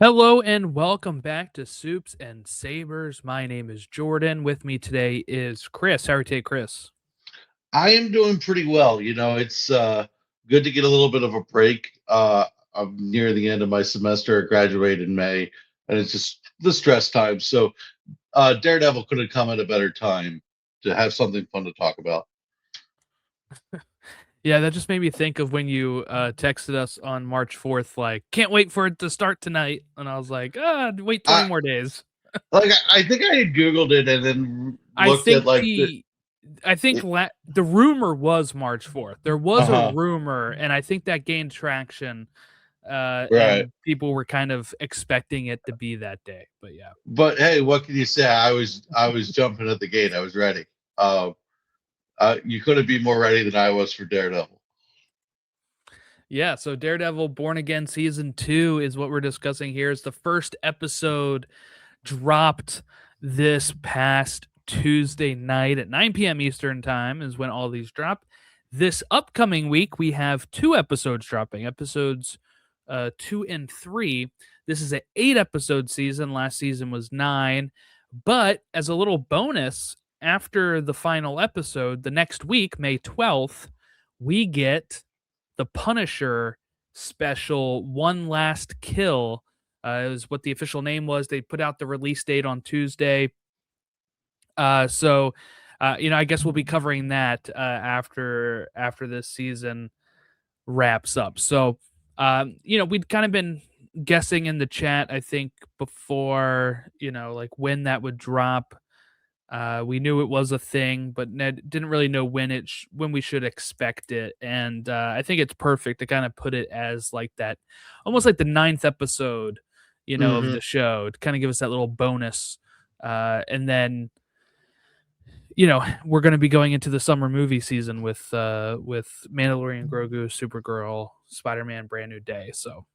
Hello and welcome back to Soups and Sabers. My name is Jordan. With me today is Chris. How are you today, Chris? I am doing pretty well. It's good to get a little bit of a break. I'm near the end of my semester. I graduate in May, and it's just the stress time. So, Daredevil could have come at a better time to have something fun to talk about. Yeah, that just made me think of when you texted us on March 4th, like, can't wait for it to start tonight. And I was like, wait 20 I more days. I think I had Googled it and then I looked at think like the. the I think the rumor was March 4th. There was a Uh-huh. rumor, and I think that gained traction, Right. and people were kind of expecting it to be that day. But yeah. But hey, what can you say? I was jumping at the gate. I was ready. Uh, you couldn't be more ready than I was for Daredevil. Yeah, so Daredevil Born Again season 2 is what we're discussing here. It's the first episode dropped this past Tuesday night at 9 p.m. Eastern time is when all these drop. This upcoming week we have two episodes dropping, episodes 2 and 3. This is an 8 episode season. Last season was 9. But as a little bonus, after the final episode, the next week, May 12th, we get the Punisher special One Last Kill. Is what the official name was. They put out the release date on Tuesday. I guess we'll be covering that after this season wraps up. So, we'd kind of been guessing in the chat, I think, before, like when that would drop. We knew it was a thing, but Ned didn't really know when we should expect it. And I think it's perfect to kind of put it as like that, almost like the ninth episode, of Hmm. the show to kind of give us that little bonus. And then we're going to be going into the summer movie season with Mandalorian, Grogu, Supergirl, Spider-Man, Brand New Day. So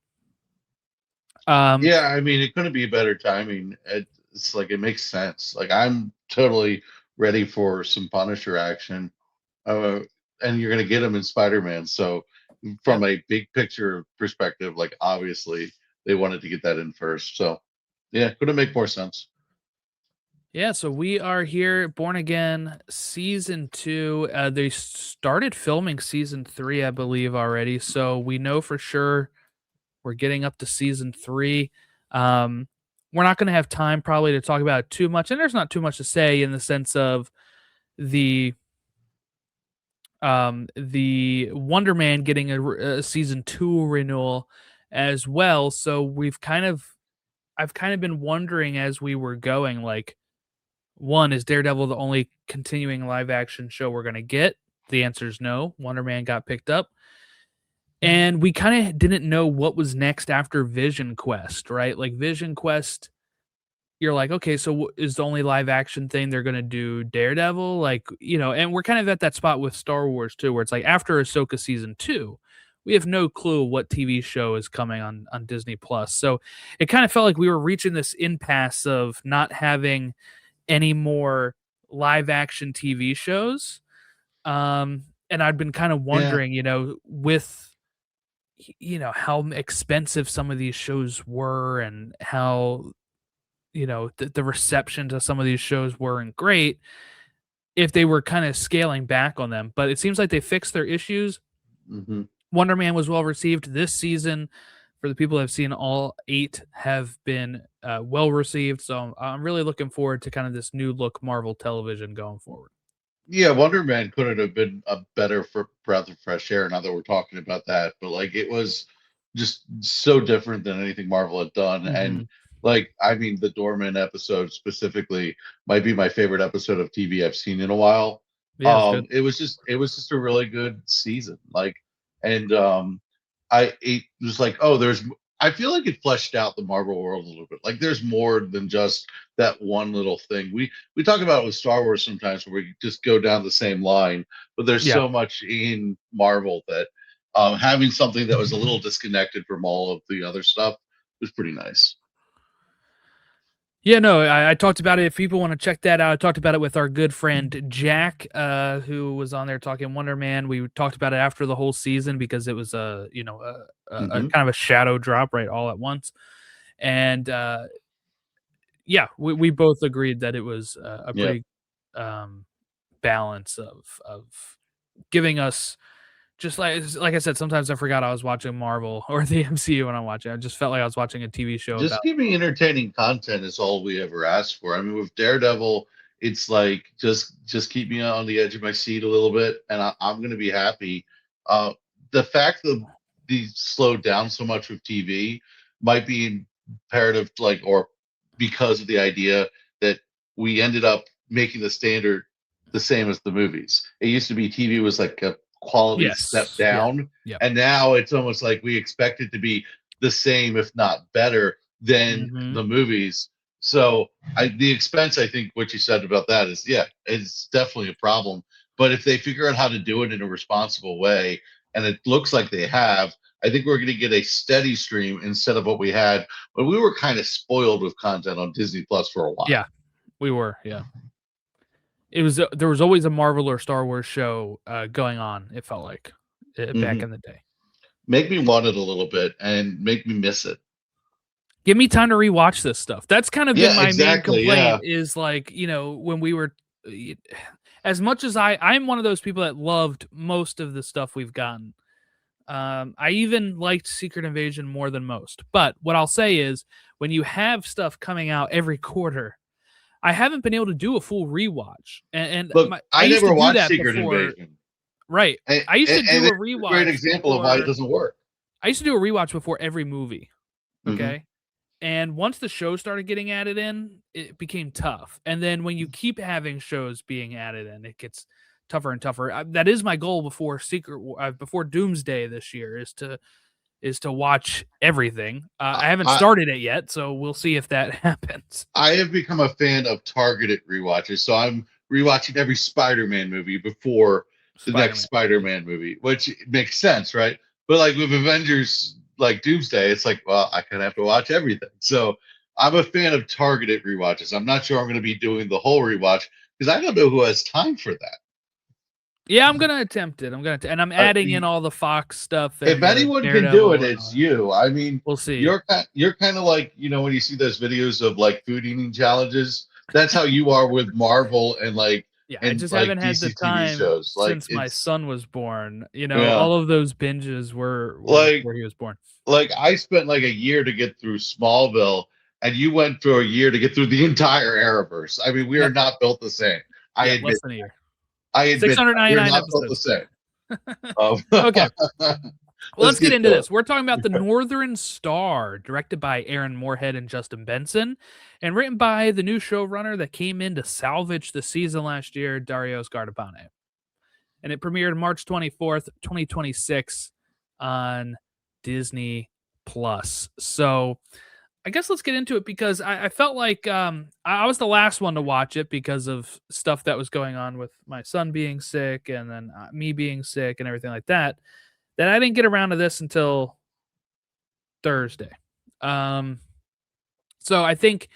um, Yeah, I mean, it couldn't be better timing. It's like it makes sense. Like I'm totally ready for some Punisher action, uh, and you're gonna get him in Spider-Man. So, yeah. from a big picture perspective, like obviously they wanted to get that in first. So, yeah, couldn't make more sense. Yeah, so we are here, Born Again season 2. They started filming season 3, I believe, already. So we know for sure we're getting up to season 3. Um, we're not going to have time probably to talk about it too much, and there's not too much to say in the sense of the the Wonder Man getting a season 2 renewal as well. So I've kind of been wondering as we were going, like, one, is Daredevil the only continuing live action show we're gonna get? The answer is no. Wonder Man got picked up. And we kind of didn't know what was next after Vision Quest, right? Like Vision Quest, you're like, okay, so is the only live action thing they're gonna do Daredevil? Like, and we're kind of at that spot with Star Wars too, where it's like after Ahsoka season 2, we have no clue what TV show is coming on Disney Plus. So it kind of felt like we were reaching this impasse of not having any more live action TV shows. And I'd been kind of Yeah, wondering, with how expensive some of these shows were and how the reception to some of these shows weren't great if they were kind of scaling back on them. But it seems like they fixed their issues. hmm Wonder Man was well received this season. For the people that have seen all 8 have been well received. So I'm really looking forward to kind of this new look Marvel television going forward. yeah. Wonder Man couldn't have been a better breath of fresh air. Now that we're talking about that, but like it was just so different than anything Marvel had done, and Mhm. like I mean, the Doorman episode specifically might be my favorite episode of TV I've seen in a while. Yeah, it's good. It was just a really good season. Like, and it was like, oh, I feel like it fleshed out the Marvel world a little bit. Like, there's more than just that one little thing. We talk about it with Star Wars sometimes, where we just go down the same line, but there's Yeah. so much in Marvel that having something that was a little disconnected from all of the other stuff was pretty nice. Yeah, no, I talked about it. If people want to check that out, I talked about it with our good friend Jack, who was on there talking Wonder Man. We talked about it after the whole season because it was a Hmm. kind of a shadow drop right all at once. And yeah, we both agreed that it was a Yeah. pretty balance of giving us just like I said, sometimes I forgot I was watching Marvel or the MCU when I'm watching. I just felt like I was watching a TV show about. Just give me entertaining content is all we ever ask for. I mean, with Daredevil, it's like just keep me on the edge of my seat a little bit, and I'm going to be happy. Uh, the fact that these slowed down so much with TV might be imperative, like, or because of the idea that we ended up making the standard the same as the movies. It used to be TV was like a quality step Yes. Yeah. down, Yeah. and now it's almost like we expect it to be the same, if not better, than Mhm. the movies. So the expense, I think what you said about that is, yeah, it's definitely a problem. But if they figure out how to do it in a responsible way, and it looks like they have, I think we're going to get a steady stream instead of what we had when we were kind of spoiled with content on Disney Plus for a while. Yeah, we were. Yeah, it was. There was always a Marvel or Star Wars show going on. It felt like back Mhm. in the day. Make me want it a little bit and make me miss it. Give me time to rewatch this stuff. That's kind of been Yeah, my main exactly. Yeah. complaint. Is like when we were, as much as I'm one of those people that loved most of the stuff we've gotten. I even liked Secret Invasion more than most. But what I'll say is, when you have stuff coming out every quarter, I haven't been able to do a full rewatch. And Look, I I used to never do watched that Secret before. Invasion. Right. And, I used to and do a it's a great rewatch example of why it before. doesn't work. I used to do a rewatch before every movie. Hmm. Okay. And once the show started getting added in, it became tough. And then when you keep having shows being added in, it gets tougher and tougher. That is my goal before Doomsday this year is to watch everything. I haven't I, started it yet, so we'll see if that happens. I have become a fan of targeted rewatches, so I'm rewatching every Spider-Man movie before the next Spider-Man. Spider-Man movie, which makes sense, right? But like with Avengers, like Doomsday, it's like, well, I kind of have to watch everything. So I'm a fan of targeted rewatches. I'm not sure I'm going to be doing the whole rewatch because I don't know who has time for that. Yeah, I'm gonna attempt it. And I'm adding in all the Fox stuff If and the anyone can do it, Daredevil and all it's that. you. I mean, We'll see. you're kind of like, when you see those videos of like food eating challenges, that's how you are with Marvel and Yeah, I just like haven't had the DC TV time shows. Like since my it's son was born. yeah. All of those binges were Like before he was born. I spent like a year to get through Smallville, and you went through a year to get through the entire Arrowverse. I mean, we are Yep. not built the same. I Yeah, admit less than a year. I admit that. We're 699 not built the episodes. same. Okay. Well, Let's let's get get into to it. this. We're talking about The Northern Star, directed by Aaron Moorhead and Justin Benson, and written by the new showrunner that came in to salvage the season last year, Dario Scardapane. And it premiered March 24th, 2026 on Disney Plus. So I guess let's get into it because I felt like I was the last one to watch it because of stuff that was going on with my son being sick and then me being sick and everything like that. That I didn't get around to this until Thursday. Um, so I think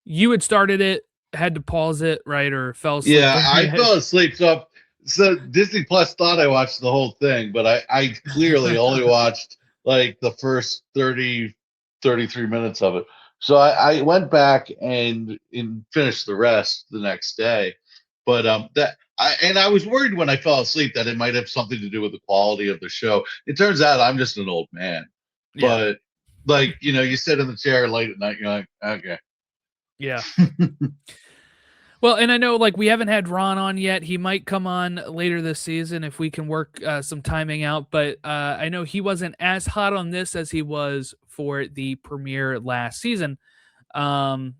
you had started it, had to pause it, right, or fell asleep Yeah, during I it. fell asleep. So Disney Plus thought I watched the whole thing, but I clearly only watched like the first 33 minutes of it. So I went back and finished the rest the next day. But I was worried when I fell asleep that it might have something to do with the quality of the show. It turns out I'm just an old man. Yeah, But like, you sit in the chair late at night, you're like, okay. yeah. Well, and I know like we haven't had Ron on yet. He might come on later this season if we can work some timing out. But I know he wasn't as hot on this as he was for the premiere last season. Um,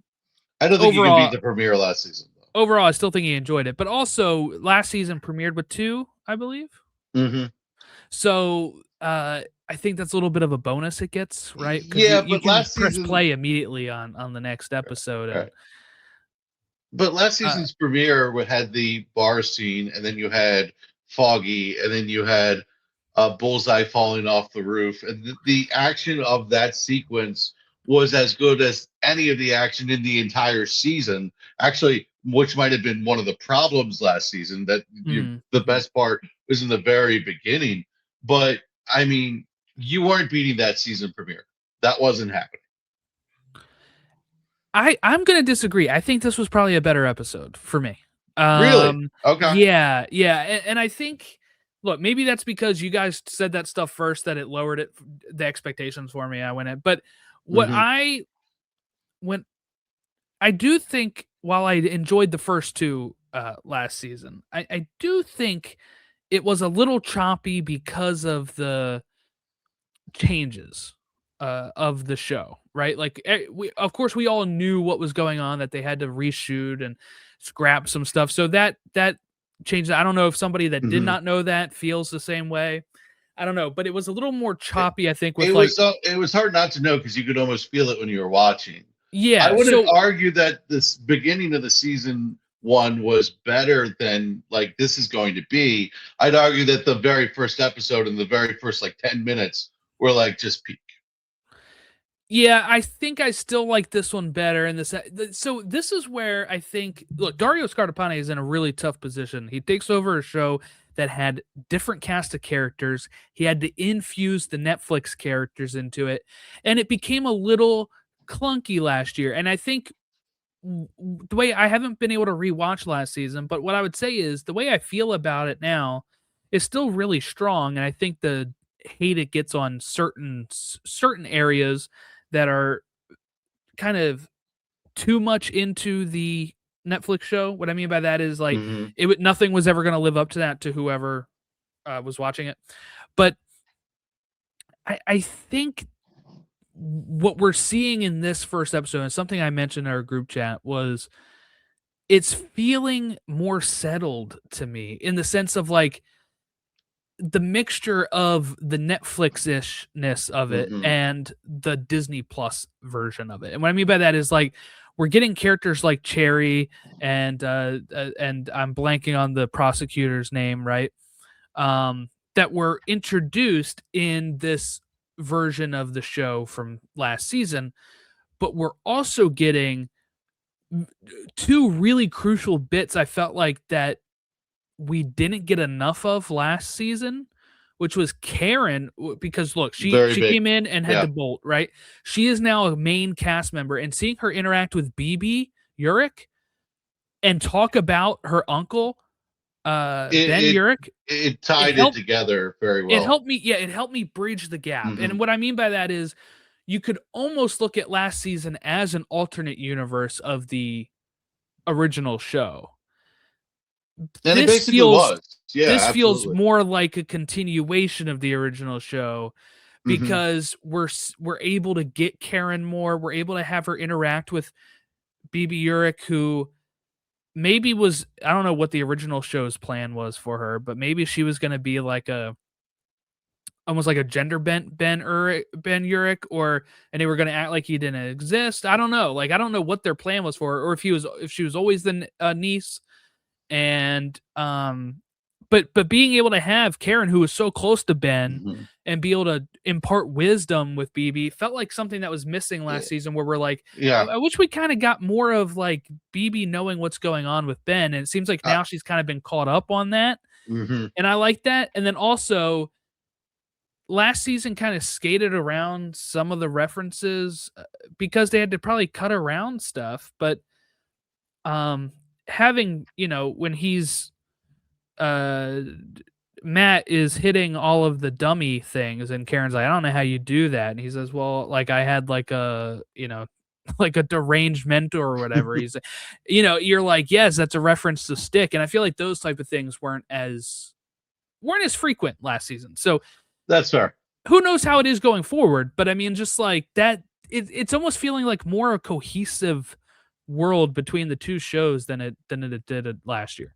I don't think you can beat overall, the premiere last season though. I still think he enjoyed it. But also, last season premiered with 2, I believe. Mm-hmm. So I think that's a little bit of a bonus it gets, right? Because Yeah, you but can last press season, play immediately on the next episode, and right. But last uh, season's premiere had the bar scene, and then you had Foggy, and then you had Bullseye falling off the roof, and the action of that sequence was as good as any of the action in the entire season. Actually, which might have been one of the problems last season. That mm, the best part was in the very beginning, but I mean, you weren't beating that season premiere. That wasn't happening. I'm gonna disagree. I think this was probably a better episode for me. Really? Okay. Yeah, and I think, look, maybe that's because you guys said that stuff first that it lowered the expectations for me. I went in, but what Hmm. I when I do think, while I enjoyed the first two last season, I do think it was a little choppy because of the changes of the show, right? Like, we, of course, we all knew what was going on, that they had to reshoot and scrap some stuff. So that changed. I don't know if somebody that did Hmm. not know that feels the same way. I don't know, but it was a little more choppy, I think, with It like, was it was hard not to know because you could almost feel it when you were watching. I yeah. wouldn't So argue that this beginning of the season one was better than like this is going to be. I'd argue that the very first episode and the very first like 10 minutes were like just peak. yeah, I think I still like this one better. In this, so this is where I think, look, Dario Scardapane is in a really tough position. He takes over a show that had different cast of characters. He had to infuse the Netflix characters into it, and it became a little clunky last year. And I think the way, I haven't been able to rewatch last season, but what I would say is the way I feel about it now is still really strong. And I think the hate it gets on certain areas that are kind of too much into the Netflix show. What I mean by that is, like, Hmm. nothing was ever going to live up to that, to whoever was watching it. But I think what we're seeing in this first episode, and something I mentioned in our group chat, was it's feeling more settled to me, in the sense of, like, the mixture of the Netflix-ishness of it Hmm. and the Disney Plus version of it. And what I mean by that is, like, we're getting characters like Cherry and I'm blanking on the prosecutor's name, right? That were introduced in this version of the show from last season, but we're also getting two really crucial bits, I felt like, that we didn't get enough of last season, which was Karen. Because look, she Very she big. came in and had to Yeah. bolt, right? She is now a main cast member, and seeing her interact with BB Urich and talk about her uncle, Ben It Urich, it it tied it helped together very it well. helped me, yeah, it helped me bridge the gap. Hmm. And what I mean by that is, you could almost look at last season as an alternate universe of the original show. And it This basically feels was. Yeah, this feels absolutely. more like a continuation of the original show, Hmm. because we're able to get Karen more. We're able to have her interact with BB Urich, who maybe was, I don't know what the original show's plan was for her, but maybe she was going to be like a, almost like a gender bent Ben Urich, or, and they were going to act like he didn't exist. I don't know. Like, I don't know what their plan was for her, or if she was always the niece. And but being able to have Karen, who was so close to Ben, Hmm. and be able to impart wisdom with BB, felt like something that was missing last season, where we're like, Yeah. I wish we kind of got more of, like, BB knowing what's going on with Ben. And it seems like Uh, now she's kind of been caught up on that, hmm. and I like that. And then also, last season kind of skated around some of the references, because they had to probably cut around stuff. But um having, when he's uh Matt is hitting all of the dummy things, and Karen's like, I don't know how you do that. And he says, well, like, I had like a, like a deranged mentor or whatever. He's, you're like, yes, that's a reference to Stick. And I feel like those type of things weren't as frequent last season. So That's fair. who knows how it is going forward. But I mean, just like that, it's almost feeling like more a cohesive world between the two shows than it did last year.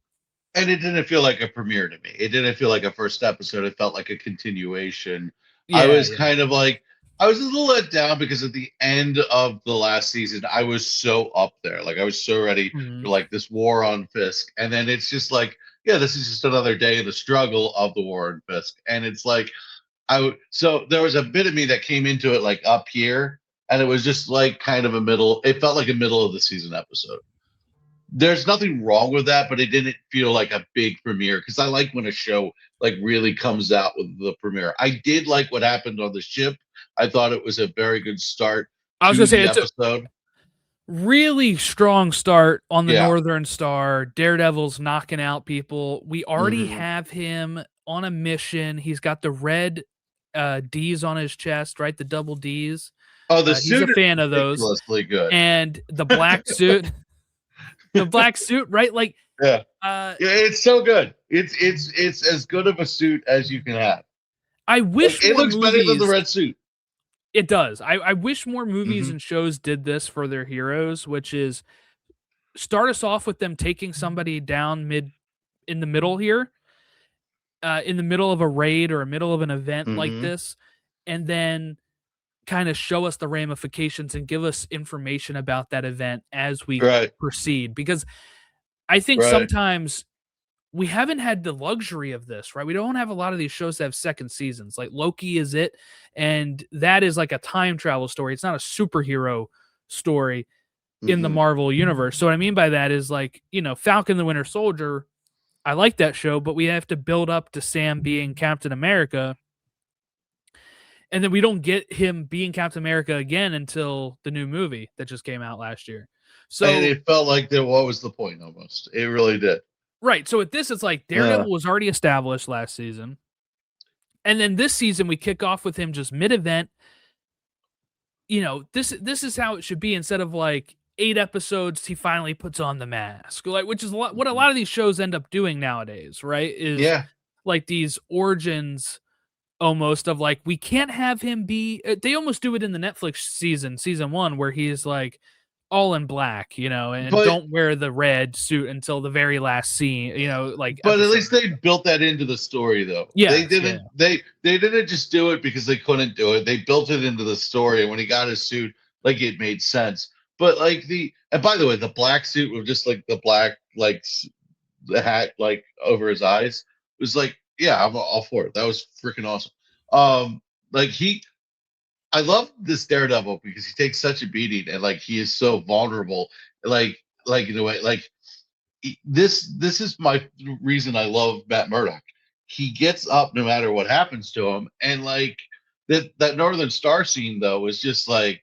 And it didn't feel like a premiere to me. It didn't feel like a first episode. It felt like a continuation. I Yeah, was yeah. kind of like, I was a little let down because at the end of the last season, I was so up there. Like I was so ready for Mhm. like this war on Fisk. And then it's just like, yeah, this is just another day in the struggle of the war on Fisk. And it's like, so there was a bit of me that came into it like up here, and it was just like kind of a middle, it felt like a middle of the season episode. There's nothing wrong with that, but it didn't feel like a big premiere because I like when a show like really comes out with the premiere. I did like what happened on the ship. I thought it was a very good start I was to gonna say the it's a episode. Really strong start on the Yeah. Northern Star. Daredevil's knocking out people. We already Hmm. have him on a mission. He's got the red D's on his chest, right? The double D's. Oh, the He's a suit is fan of those. ridiculously good. And the black suit, the black suit, right? Like, Yeah. uh, Yeah, it's so good. It's as good of a suit as you can have. I Like wish it more looks better than the movies. red suit. It does. I wish more movies Hmm. and shows did this for their heroes, which is start us off with them taking somebody down in the middle here, in the middle of a raid or a middle of an event like Hmm. this, and then kind of show us the ramifications and give us information about that event as we Right. proceed. Because I think Right. sometimes we haven't had the luxury of this, right? We don't have a lot of these shows that have second seasons. Like Loki is it, and that is like a time travel story. It's not a superhero story in the Hmm. Marvel universe. So what I mean by that is like, Falcon the Winter Soldier, I like that show, but we have to build up to Sam being Captain America. And then we don't get him being Captain America again until the new movie that just came out last year. And So, it felt like what was the point almost? It really did. right. So with this, it's like Yeah. Daredevil was already established last season. And then this season, we kick off with him just mid event. This is how it should be instead of like 8 episodes, he finally puts on the mask, like which is what a Mhm. lot of these shows end up doing nowadays, right? Is Yeah. like these origins almost of like we can't have him be. They almost do it in the Netflix season one, where he's like all in black, and But don't wear the red suit until the very last scene, like but at episode. least they built that into the story though. They Yes, yeah, didn't they didn't just do it because they couldn't do it. They built it into the story, and when he got his suit, like it made sense. But like and by the way, the black suit with just like the black like the hat like over his eyes was like, yeah, I'm all for it. That was freaking awesome. Like I love this Daredevil because he takes such a beating, and like he is so vulnerable, like in a way, like this is my reason I love Matt Murdock. He gets up no matter what happens to him, and like that Northern Star scene though is just like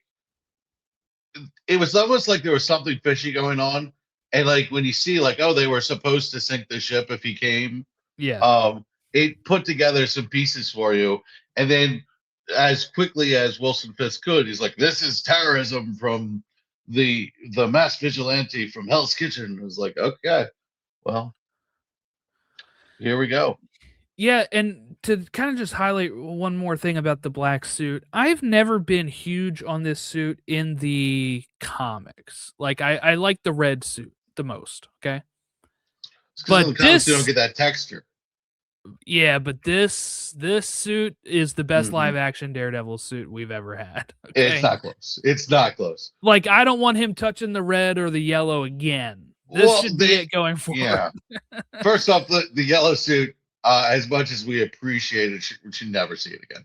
it was almost like there was something fishy going on, and like when you see like, oh, they were supposed to sink the ship if he came, yeah. um, it put together some pieces for you, and then as quickly as Wilson Fisk could, he's like, this is terrorism from the mass vigilante from Hell's Kitchen. It was like, okay, well, here we go. Yeah, and to kind of just highlight one more thing about the black suit, I've never been huge on this suit in the comics. Like I like the red suit the most, okay? It's because in But the comics you don't this get that texture. yeah, but this suit is the best Hmm. live action Daredevil suit we've ever had, It's okay? not close. It's not close. Like I don't want him touching the red or the yellow again. This Well, should be it going forward. yeah. First off, the yellow suit, as much as we appreciate it, we should never see it again.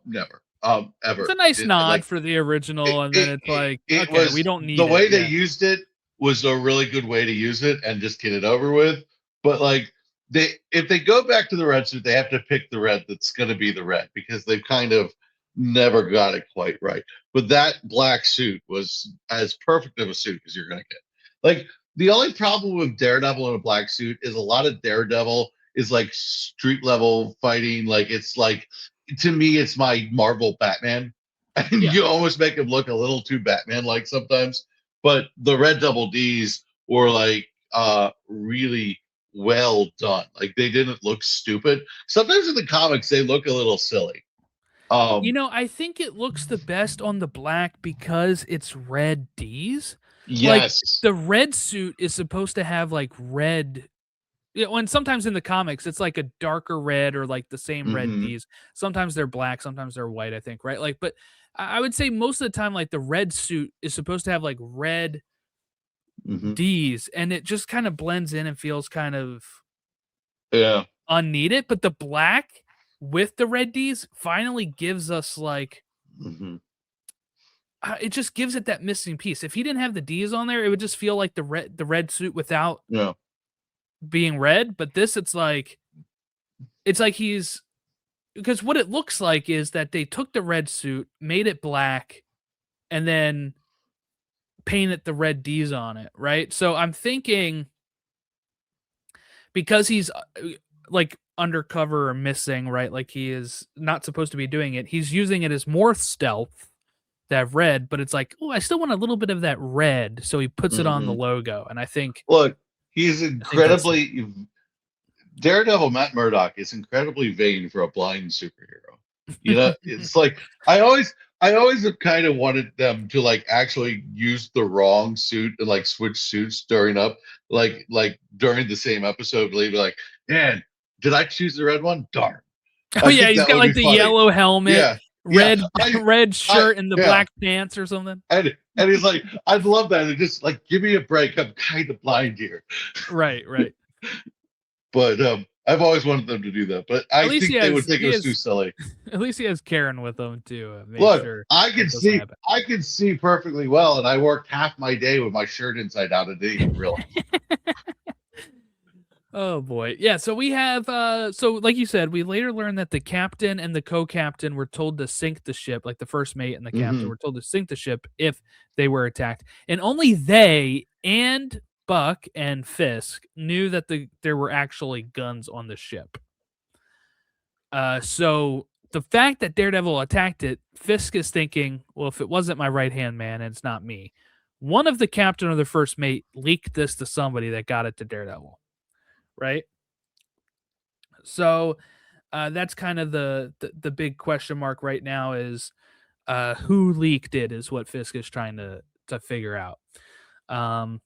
Never, It's a ever. nice nod Like for the original, and then it's like, it okay, we was don't the need it. way they Yeah. used it was a really good way to use it and just get it over with. But like if they go back to the red suit, they have to pick the red that's going to be the red because they've kind of never got it quite right. But that black suit was as perfect of a suit as you're going to get. Like the only problem with Daredevil in a black suit is a lot of Daredevil is like street level fighting. Like it's like to me, it's my Marvel Batman, and Yeah. you almost make him look a little too Batman like sometimes. But the red double D's were like really well done. Like they didn't look stupid. Sometimes in the comics they look a little silly. Um, I think it looks the best on the black because it's red D's. Like yes. the red suit is supposed to have like red. And sometimes in the comics it's like a darker red or like the same red Hmm. D's. Sometimes they're black, sometimes they're white, I think, right? Like, but I would say most of the time, like the red suit is supposed to have like red Hmm. D's, and it just kind of blends in and feels kind of Yeah. unneeded. But the black with the red D's finally gives us like Hmm. it just gives it that missing piece. If he didn't have the D's on there, it would just feel like the red suit without Yeah. being red. But this, it's like he's because what it looks like is that they took the red suit, made it black, and then painted the red D's on it, right? So I'm thinking because he's like undercover or missing, right? Like he is not supposed to be doing it. He's using it as more stealth to have red, but it's like, oh, I still want a little bit of that red, so he puts it on the Hmm. logo, and Look, he's I think that's incredibly Daredevil. Matt Murdock is incredibly vain for a blind superhero. You know, it's like I always have kind of wanted them to like actually use the wrong suit and like switch suits during during the same episode. Be like, man, did I choose the red one? Darn. oh I yeah, think he's that got would like be the funny. yellow helmet, Yeah, yeah. red red I, shirt, and the yeah. black pants or something. And he's like, I'd love that. And just like, give me a break. I'm kind of blind here. Right, right. But I've always wanted them to do that. But At I least think they would think he it was too has silly. at least he has Karen with him to make Look, sure that doesn't happen. I can see perfectly well, and I worked half my day with my shirt inside out and didn't even realize. Oh boy. Yeah, so we have so like you said, we later learned that the captain and the co-captain were told to sink the ship, like the first mate and the captain Hmm. were told to sink the ship if they were attacked. And only they and Buck and Fisk knew that there were actually guns on the ship. So the fact that Daredevil attacked it, Fisk is thinking, well, if it wasn't my right hand man, and it's not me. One of the captain or the first mate leaked this to somebody that got it to Daredevil, right? So that's kind of the big question mark right now is who leaked it is what Fisk is trying to figure out. Um,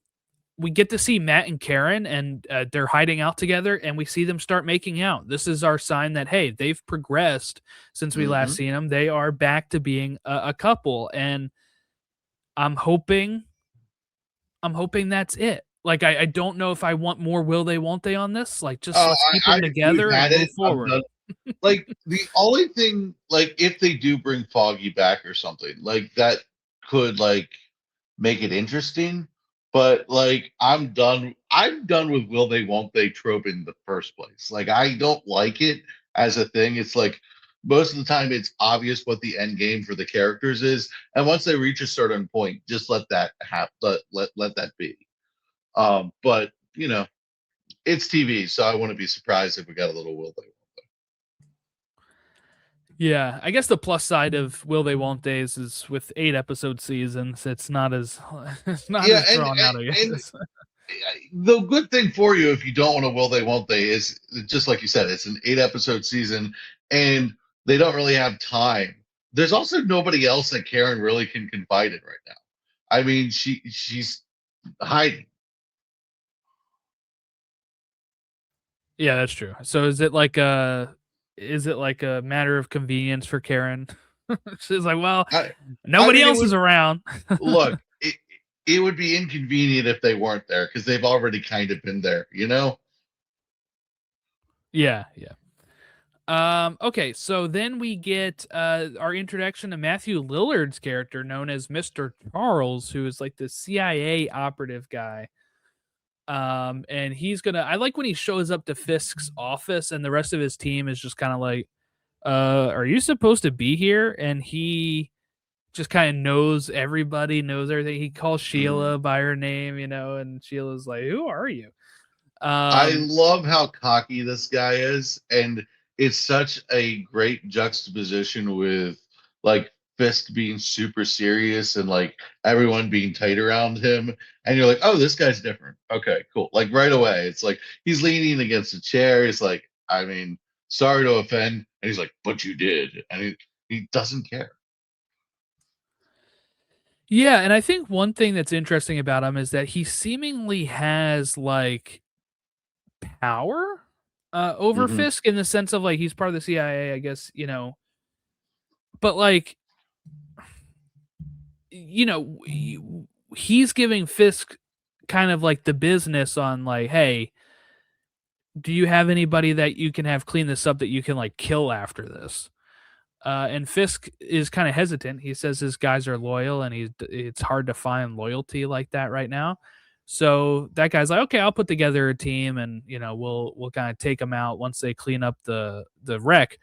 we get to see Matt and Karen, and they're hiding out together, and we see them start making out. This is our sign that hey, they've progressed since we last Hmm. seen them. They are back to being a couple, and I'm hoping, I'm hoping that's it. Like I don't know if I want more will they won't they on this. Like just let's keep them We've together had and it. move I'm forward. done. Like the only thing, like if they do bring Foggy back or something, like that could like make it interesting. But like I'm done with will they won't they trope in the first place. Like I don't like it as a thing. It's like most of the time it's obvious what the end game for the characters is. And once they reach a certain point, just let that happen. Let that be. But you know, it's TV, so I wouldn't be surprised if we got a little will they. Yeah, I guess the plus side of will they won't days is with 8 episode seasons, it's not as it's not Yeah, as drawn out, I and guess. the good thing for you if you don't want to will they won't they is just like you said, it's an 8 episode season and they don't really have time. There's also nobody else that Karen really can confide in right now. I mean, she's hiding. Yeah, that's true. So is it like a matter of convenience for Karen? She's like, well, I, I nobody mean, it else is would around. look. It would be inconvenient if they weren't there because they've already kind of been there, you know. Yeah, yeah. Okay, so then we get our introduction to Matthew Lillard's character known as Mr. Charles, who is like the CIA operative guy. And he's gonna I like when he shows up to Fisk's office and the rest of his team is just kind of like, are you supposed to be here? And he just kind of knows everybody, knows everything. He calls Mm. Sheila by her name, and Sheila's like, who are you? I Um, love how cocky this guy is, and it's such a great juxtaposition with like Fisk being super serious and like everyone being tight around him, and you're like, oh, this guy's different. Okay, cool. Like right away, it's like he's leaning against a chair. He's like, I mean, sorry to offend, and he's like, but you did, and he doesn't care. yeah, and I think one thing that's interesting about him is that he seemingly has like power over Hmm. Fisk in the sense of like he's part of the CIA, I guess. But like, he's giving Fisk kind of like the business on like, hey, do you have anybody that you can have clean this up that you can like kill after this? And Fisk is kind of hesitant. He says his guys are loyal, and it's hard to find loyalty like that right now. So that guy's like, okay, I'll put together a team, and we'll kind of take them out once they clean up the wreck.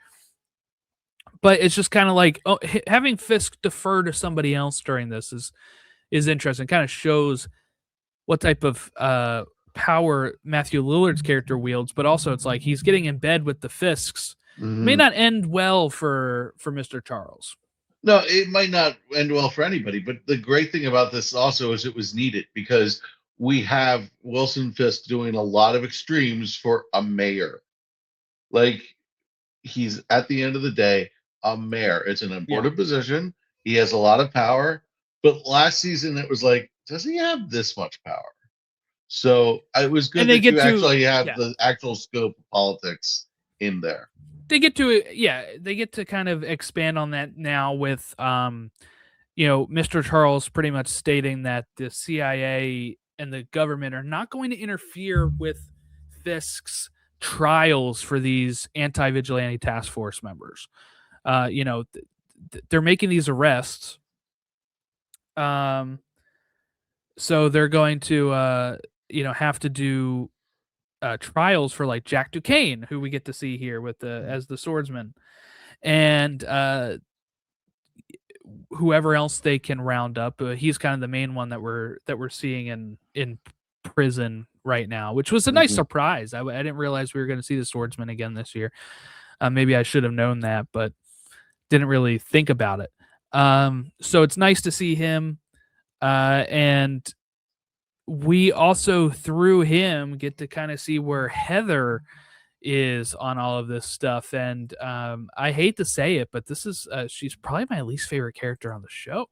But it's just kind of like having Fisk defer to somebody else during this is is interesting. Kind of shows what type of power Matthew Lillard's character wields, but also it's like he's getting in bed with the Fisks. May Hmm. not end well for Mr. Charles. No, it might not end well for anybody, but the great thing about this also is it was needed because we have Wilson Fisk doing a lot of extremes for a mayor. Like he's at the end of the day a mayor. It's an Yeah. important position. He has a lot of power, but last season it was like, does he have this much power? So it was And good they that get you to actually have yeah. the actual scope of politics in there. They get to they get to kind of expand on that now with Mr. Charles pretty much stating that the CIA and the government are not going to interfere with Fisk's trials for these anti-vigilante task force members. They're making these arrests. So they're going to have to do trials for like Jack Duquesne, who we get to see here with the as the swordsman, and whoever else they can round up. He's kind of the main one that we're seeing in prison right now, which was a nice Mhm. surprise. I didn't realize we were going to see the swordsman again this year. Maybe I should have known that, but didn't really think about it. So it's nice to see him, and we also through him get to kind of see where Heather is on all of this stuff. And I hate to say it, but this is she's probably my least favorite character on the show.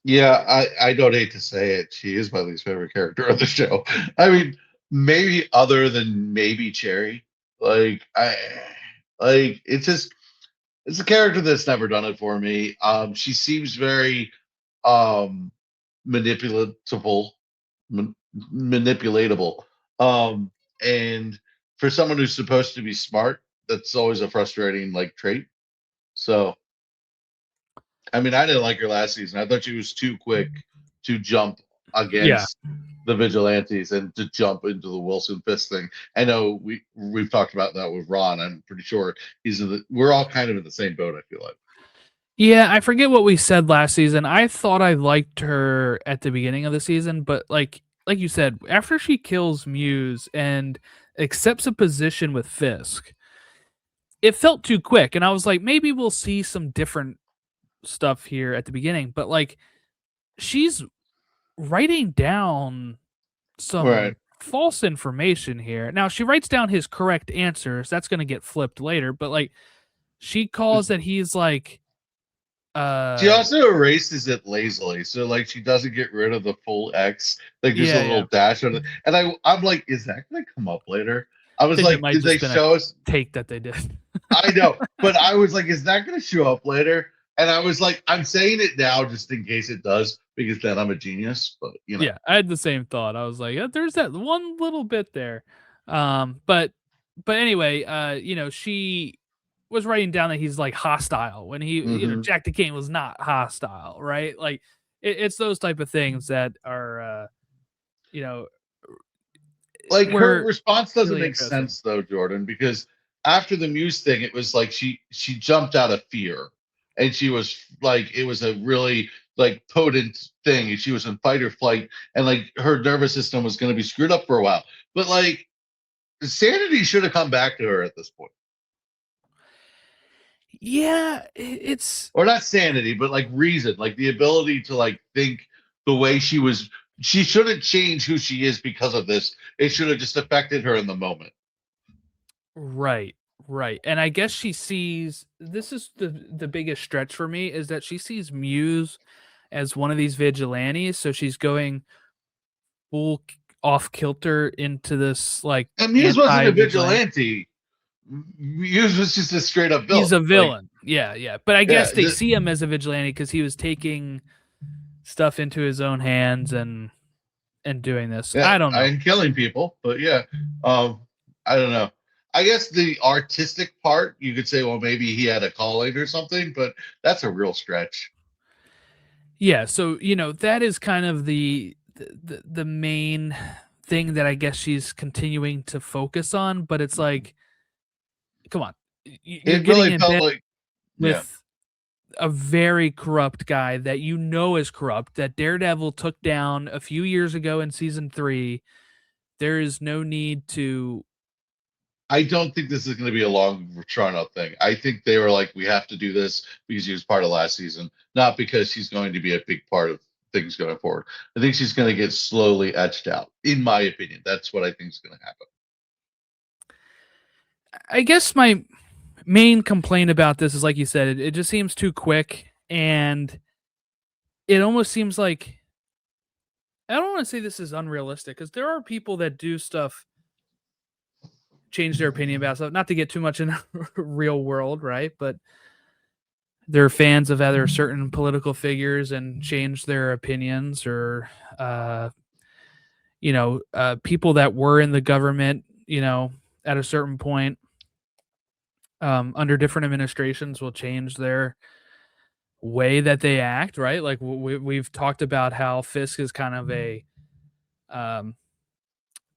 Yeah, I don't hate to say it. She is my least favorite character on the show. I mean, maybe other than maybe Cherry. Like it's just it's a character that's never done it for me. She seems very um manipulatable, manipulatable. Um, and for someone who's supposed to be smart, that's always a frustrating like trait. So I mean, I didn't like her last season. I thought she was too quick to jump Yeah. against the vigilantes and to jump into the Wilson Fisk thing. I know we've talked about that with Ron. I'm pretty sure we're all kind of in the same boat. I feel like. Yeah, I forget what we said last season. I thought I liked her at the beginning of the season, but like you said, after she kills Muse and accepts a position with Fisk, it felt too quick. And I was like, maybe we'll see some different stuff here at the beginning. But like she's writing down Right. some false information here. Now she writes down his correct answers. That's gonna get flipped later, but like she calls that he's like She uh also erases it lazily, so like she doesn't get rid of the full X. Like there's a yeah, yeah. little dash on it, and I'm like, is that going to come up later? I I was think it like, might did they just been a show us? take that they did. I know, but I was like, is that going to show up later? And I was like, I'm saying it now just in case it does, because then I'm a genius. But Yeah, I had the same thought. I was like, there's that one little bit there. But anyway, she was writing down that he's like hostile when hmm Jack DeCane was not hostile, right? Like it's those type of things that are you know like her were response doesn't really make interesting. sense though, Jordan, because after the Muse thing, it was like she jumped out of fear, and she was like, it was a really like potent thing, and she was in fight or flight, and like her nervous system was going to be screwed up for a while. But like sanity should have come back to her at this point, Yeah, it's or not sanity, but like reason, like the ability to like think the way she was. She shouldn't change who she is because of this. It should have just affected her in the moment. right, right. And I guess she sees this is the biggest stretch for me is that she sees Muse as one of these vigilantes, so she's going full off kilter into this like And Muse wasn't a anti-vigilante. vigilante. Muse was just a straight up He's villain. a Like, villain. Yeah, yeah. But I yeah, guess they see him as a vigilante because he was taking stuff into his own hands and doing this. yeah, I don't know. I'm killing people, but yeah, um, I don't know. I guess the artistic part, you could say, well, maybe he had a calling or something, but that's a real stretch. Yeah, so that is kind of the main thing that I guess she's continuing to focus on, but it's like, come on, you're It getting really in felt bed like, yeah, with a very corrupt guy that you know is corrupt, that Daredevil took down a few years ago in season 3. There is no need to. I don't think this is going to be a long drawn out thing. I think they were like, we have to do this because he was part of last season, not because she's going to be a big part of things going forward. I think she's going to get slowly etched out. In my opinion, that's what I think is going to happen. I guess my main complaint about this is, like you said, it just seems too quick, and it almost seems like, I don't want to say this is unrealistic, because there are people that do stuff, change their opinion about stuff. Not to get too much in the real world, right? But they're fans of either certain political figures and change their opinions, or people that were in the government, at a certain point, under different administrations, will change their way that they act, right? Like we've talked about how Fisk is kind of a um,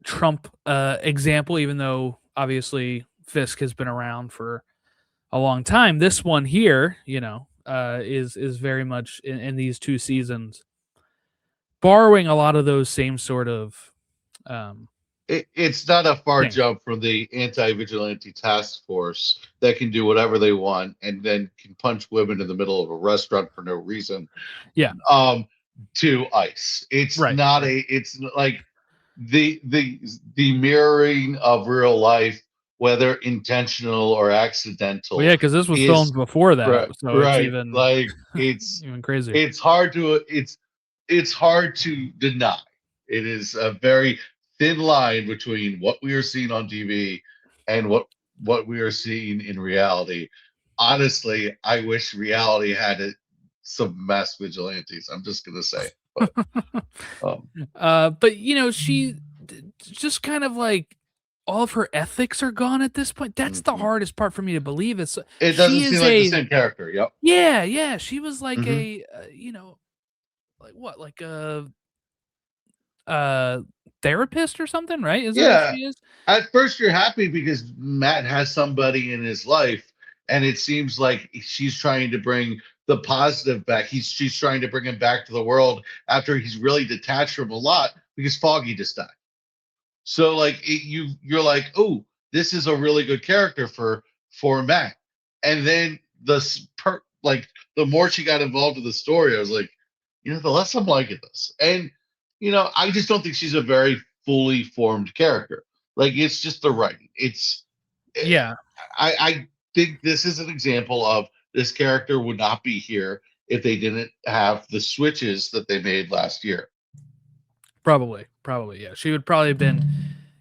Trump example, even though obviously Fisk has been around for a long time. This one here, is very much in these 2 seasons, borrowing a lot of those same sort of um, It's not a far things. jump from the anti-vigilante task force that can do whatever they want and then can punch women in the middle of a restaurant for no reason. Yeah. To ICE. It's Right. not Right. it's like the mirroring of real life, whether intentional or Well, yeah, accidental, because this was is filmed before that, right. so it's Right. even Like it's even crazier. it's hard to it's hard to deny. It is a very thin line between what we are seeing on TV and what we are seeing in reality. Honestly, I wish reality had some mass vigilantes. I'm just gonna say, but um, But she just kind of like, all of her ethics are gone at this point. That's the mhm. hardest part for me to believe. Is It doesn't she seem is like the a same character. Yep. yeah, yeah. She was like Hmm. a like what, like a uh therapist or something, right? Is that what Yeah. she is? At first, you're happy because Matt has somebody in his life, and it seems like she's trying to bring the positive back. She's trying to bring him back to the world after he's really detached from a lot because Foggy just died. So like you're like, oh, this is a really good character for Matt. And then like the more she got involved with the story, I was like, the less I'm liking this. And I just don't think she's a very fully formed character. Like it's just the writing. Eh, Yeah, I think this is an example of this character would not be here if they didn't have the switches that they made last year. probably. Yeah, she would probably have been,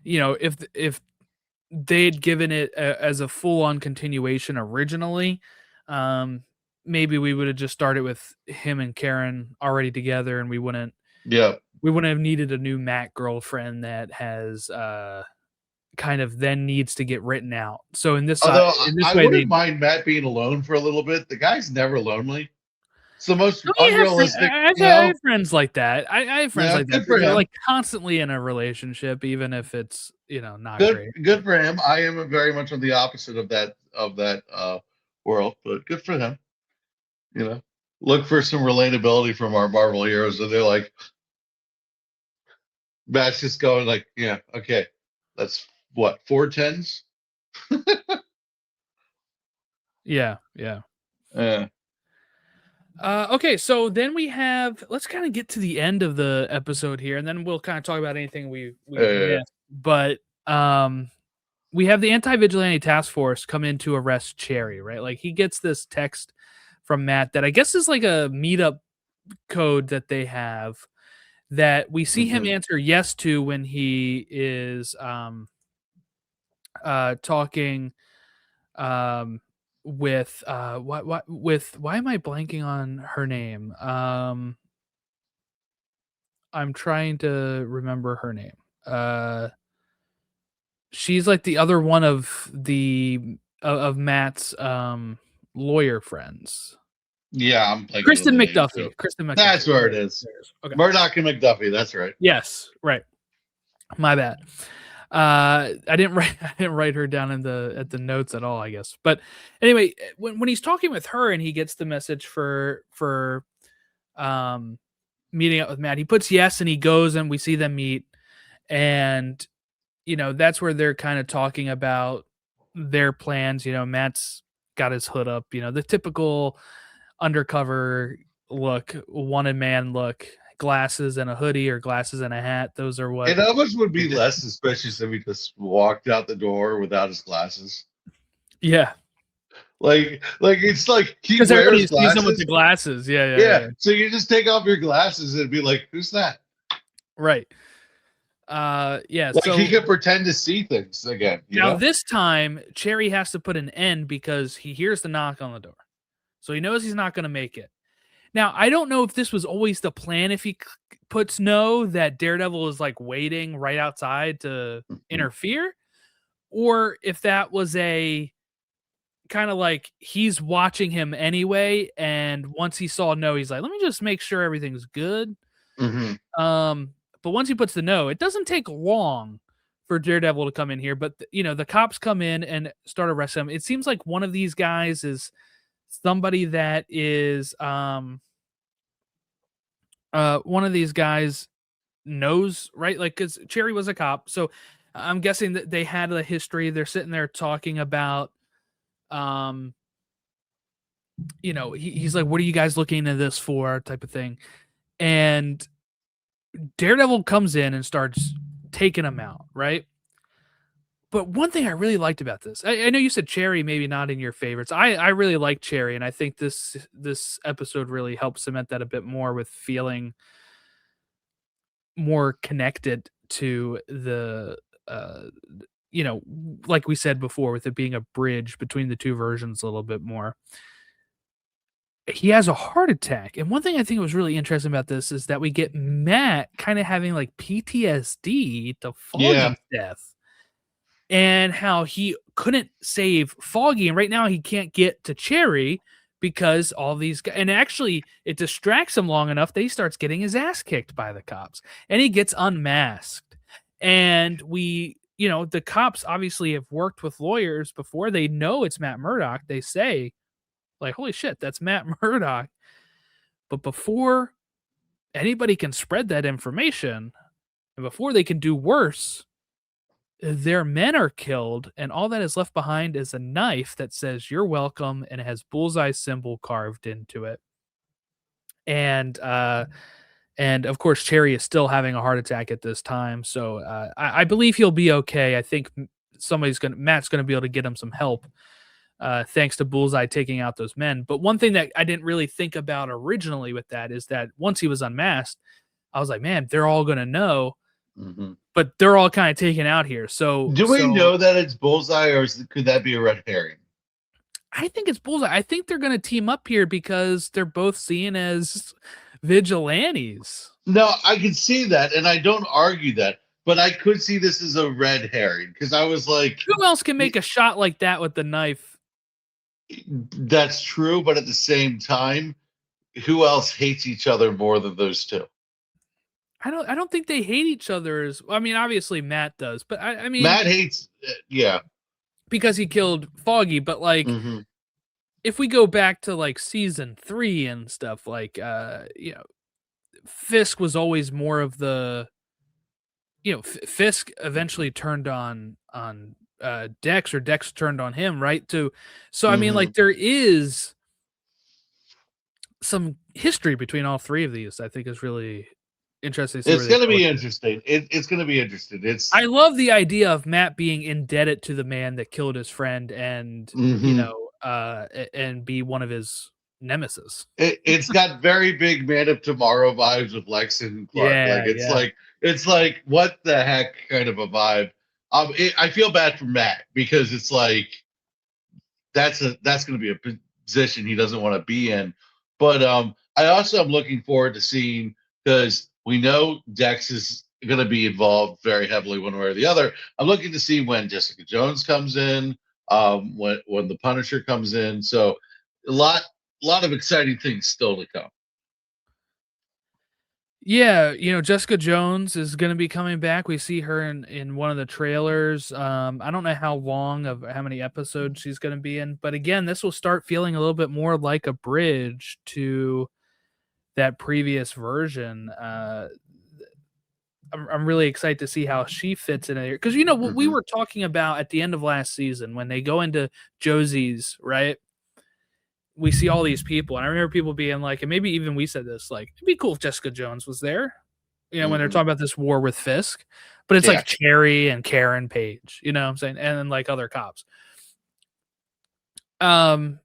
if they'd given it as a full on continuation originally, um, maybe we would have just started with him and Karen already together, and Yeah. we wouldn't have needed a new Matt girlfriend that has kind of then needs to get written out. So Although in this I way wouldn't they. mind Matt being alone for a little bit. The guy's never lonely. It's the most No, you have unrealistic, I have friends like that. I have friends Yeah, like that. good for They're him. like constantly in a relationship, even if it's not Good, great. good for him. I am very much on the opposite of that world, but good for him. You know, look for some relatability from our Marvel heroes, and they're like, Matt's just going like, yeah, okay, that's what 410s. Yeah, yeah. Yeah, Okay, so then let's kind of get to the end of the episode here, and then we'll kind of talk about anything we've yeah, missed. But we have the anti-vigilante task force come in to arrest Cherry, right? Like he gets this text from Matt that I guess is like a meetup code that they have, that we see him hmm answer yes to when he is talking with why am I blanking on her name? I'm trying to remember her name. She's like the other one of Matt's lawyer friends. yeah. I'm blanking on Kristen the name too. McDuffie. Kristen That's McDuffie. where it There is. it is. Okay. Murdock and McDuffie. That's right. Yes. Right. My bad. I didn't write I didn't write her down in the at the notes at all, I guess. But anyway, when he's talking with her and he gets the message for um meeting up with Matt, he puts yes and he goes and we see them meet. And that's where they're kind of talking about their plans. Matt's got his hood up, the typical undercover look, wanted man look, glasses and a hoodie or glasses and a hat. Those are what It almost would they be did. less suspicious if he just walked out the door without his glasses. Yeah. Like it's like he Because everybody wears sees him with the glasses. glasses. Yeah, yeah, Yeah. yeah. So you just take off your glasses and be like, who's that? Right. Yeah. Like he So could pretend to see things again, you now know? this time, Cherry has to put an end because he hears the knock on the door. So he knows he's not going to make it. Now, I don't know if this was always the plan if he puts no, that Daredevil is like waiting right outside to Mhm. interfere, or if that was a kind of like he's watching him anyway. And once he saw no, he's like, let me just make sure everything's good. Mhm. Um, but once he puts the no, it doesn't take long for Daredevil to come in here. But the cops come in and start arresting him. It seems like one of these guys is somebody that is one of these guys knows, right? Like, because Cherry was a cop, so I'm guessing that they had a history. They're sitting there talking about, um, he's like, "What are you guys looking into this for?" type of thing, and Daredevil comes in and starts taking him out, right? But one thing I really liked about this, I know you said Cherry maybe not in your favorites. I really like Cherry, and I think this episode really helps cement that a bit more with feeling more connected to the uh you know like we said before, with it being a bridge between the two versions a little bit more. He has a heart attack, and one thing I think was really interesting about this is that we get Matt kind of having like PTSD to Yeah. Foggy's death, and how he couldn't save Foggy, and right now he can't get to Cherry because all these guys, and actually it distracts him long enough that he starts getting his ass kicked by the cops, and he gets unmasked. And the cops obviously have worked with lawyers before. They know it's Matt Murdock. They say, like, holy shit, that's Matt Murdock. But before anybody can spread that information, and before they can do worse, their men are killed, and all that is left behind is a knife that says "You're welcome" and it has bullseye symbol carved into it. And of course, Cherry is still having a heart attack at this time, so I believe he'll be okay. I think Matt's gonna be able to get him some help, thanks to Bullseye taking out those men. But one thing that I didn't really think about originally with that is that once he was unmasked, I was like, man, they're all gonna know, Mhm. but they're all kind of taken out here. So Do we so know that it's Bullseye, or could that be a red herring? I think it's Bullseye. I think they're gonna team up here because they're both seen as vigilantes. No, I can see that, and I don't argue that, but I could see this as a red herring because I was like, Who else can make a shot like that with the knife? that's true, but at the same time, who else hates each other more than those two? I don't think they hate each other as I mean, obviously Matt does, but I mean, Matt hates, yeah. because he killed Foggy, but like Hmm. if we go back to like season 3 and stuff, like Fisk was always more of the Fisk eventually turned on Dex, or Dex turned on him, right? So I mean, Hmm. like, there is some history between all three of these. I think is really interesting to see where It's they going to go with be this. interesting. It's going to be interesting. I love the idea of Matt being indebted to the man that killed his friend, and Mhm. and be one of his nemesis. It's got very big Man of Tomorrow vibes with Lex and Clark. Yeah, yeah. It's like what the heck kind of a vibe. I feel bad for Matt because it's like that's going to be a position he doesn't want to be in. But I also am looking forward to seeing, because we know Dex is going to be involved very heavily one way or the other. I'm looking to see when Jessica Jones comes in, when the Punisher comes in. So a lot of exciting things still to come. Yeah, Jessica Jones is gonna be coming back. We see her in one of the trailers. I don't know how many episodes she's gonna be in, but again, this will start feeling a little bit more like a bridge to that previous version. I'm really excited to see how she fits in here because what we Hmm. were talking about at the end of last season when they go into Josie's, right? We see all these people, and I remember people being like, and maybe even we said this, like, it'd be cool if Jessica Jones was there, when they're Hmm. talking about this war with Fisk, but it's Yeah. like Cherry and Karen Page, you know what I'm saying? And then like other cops. Um,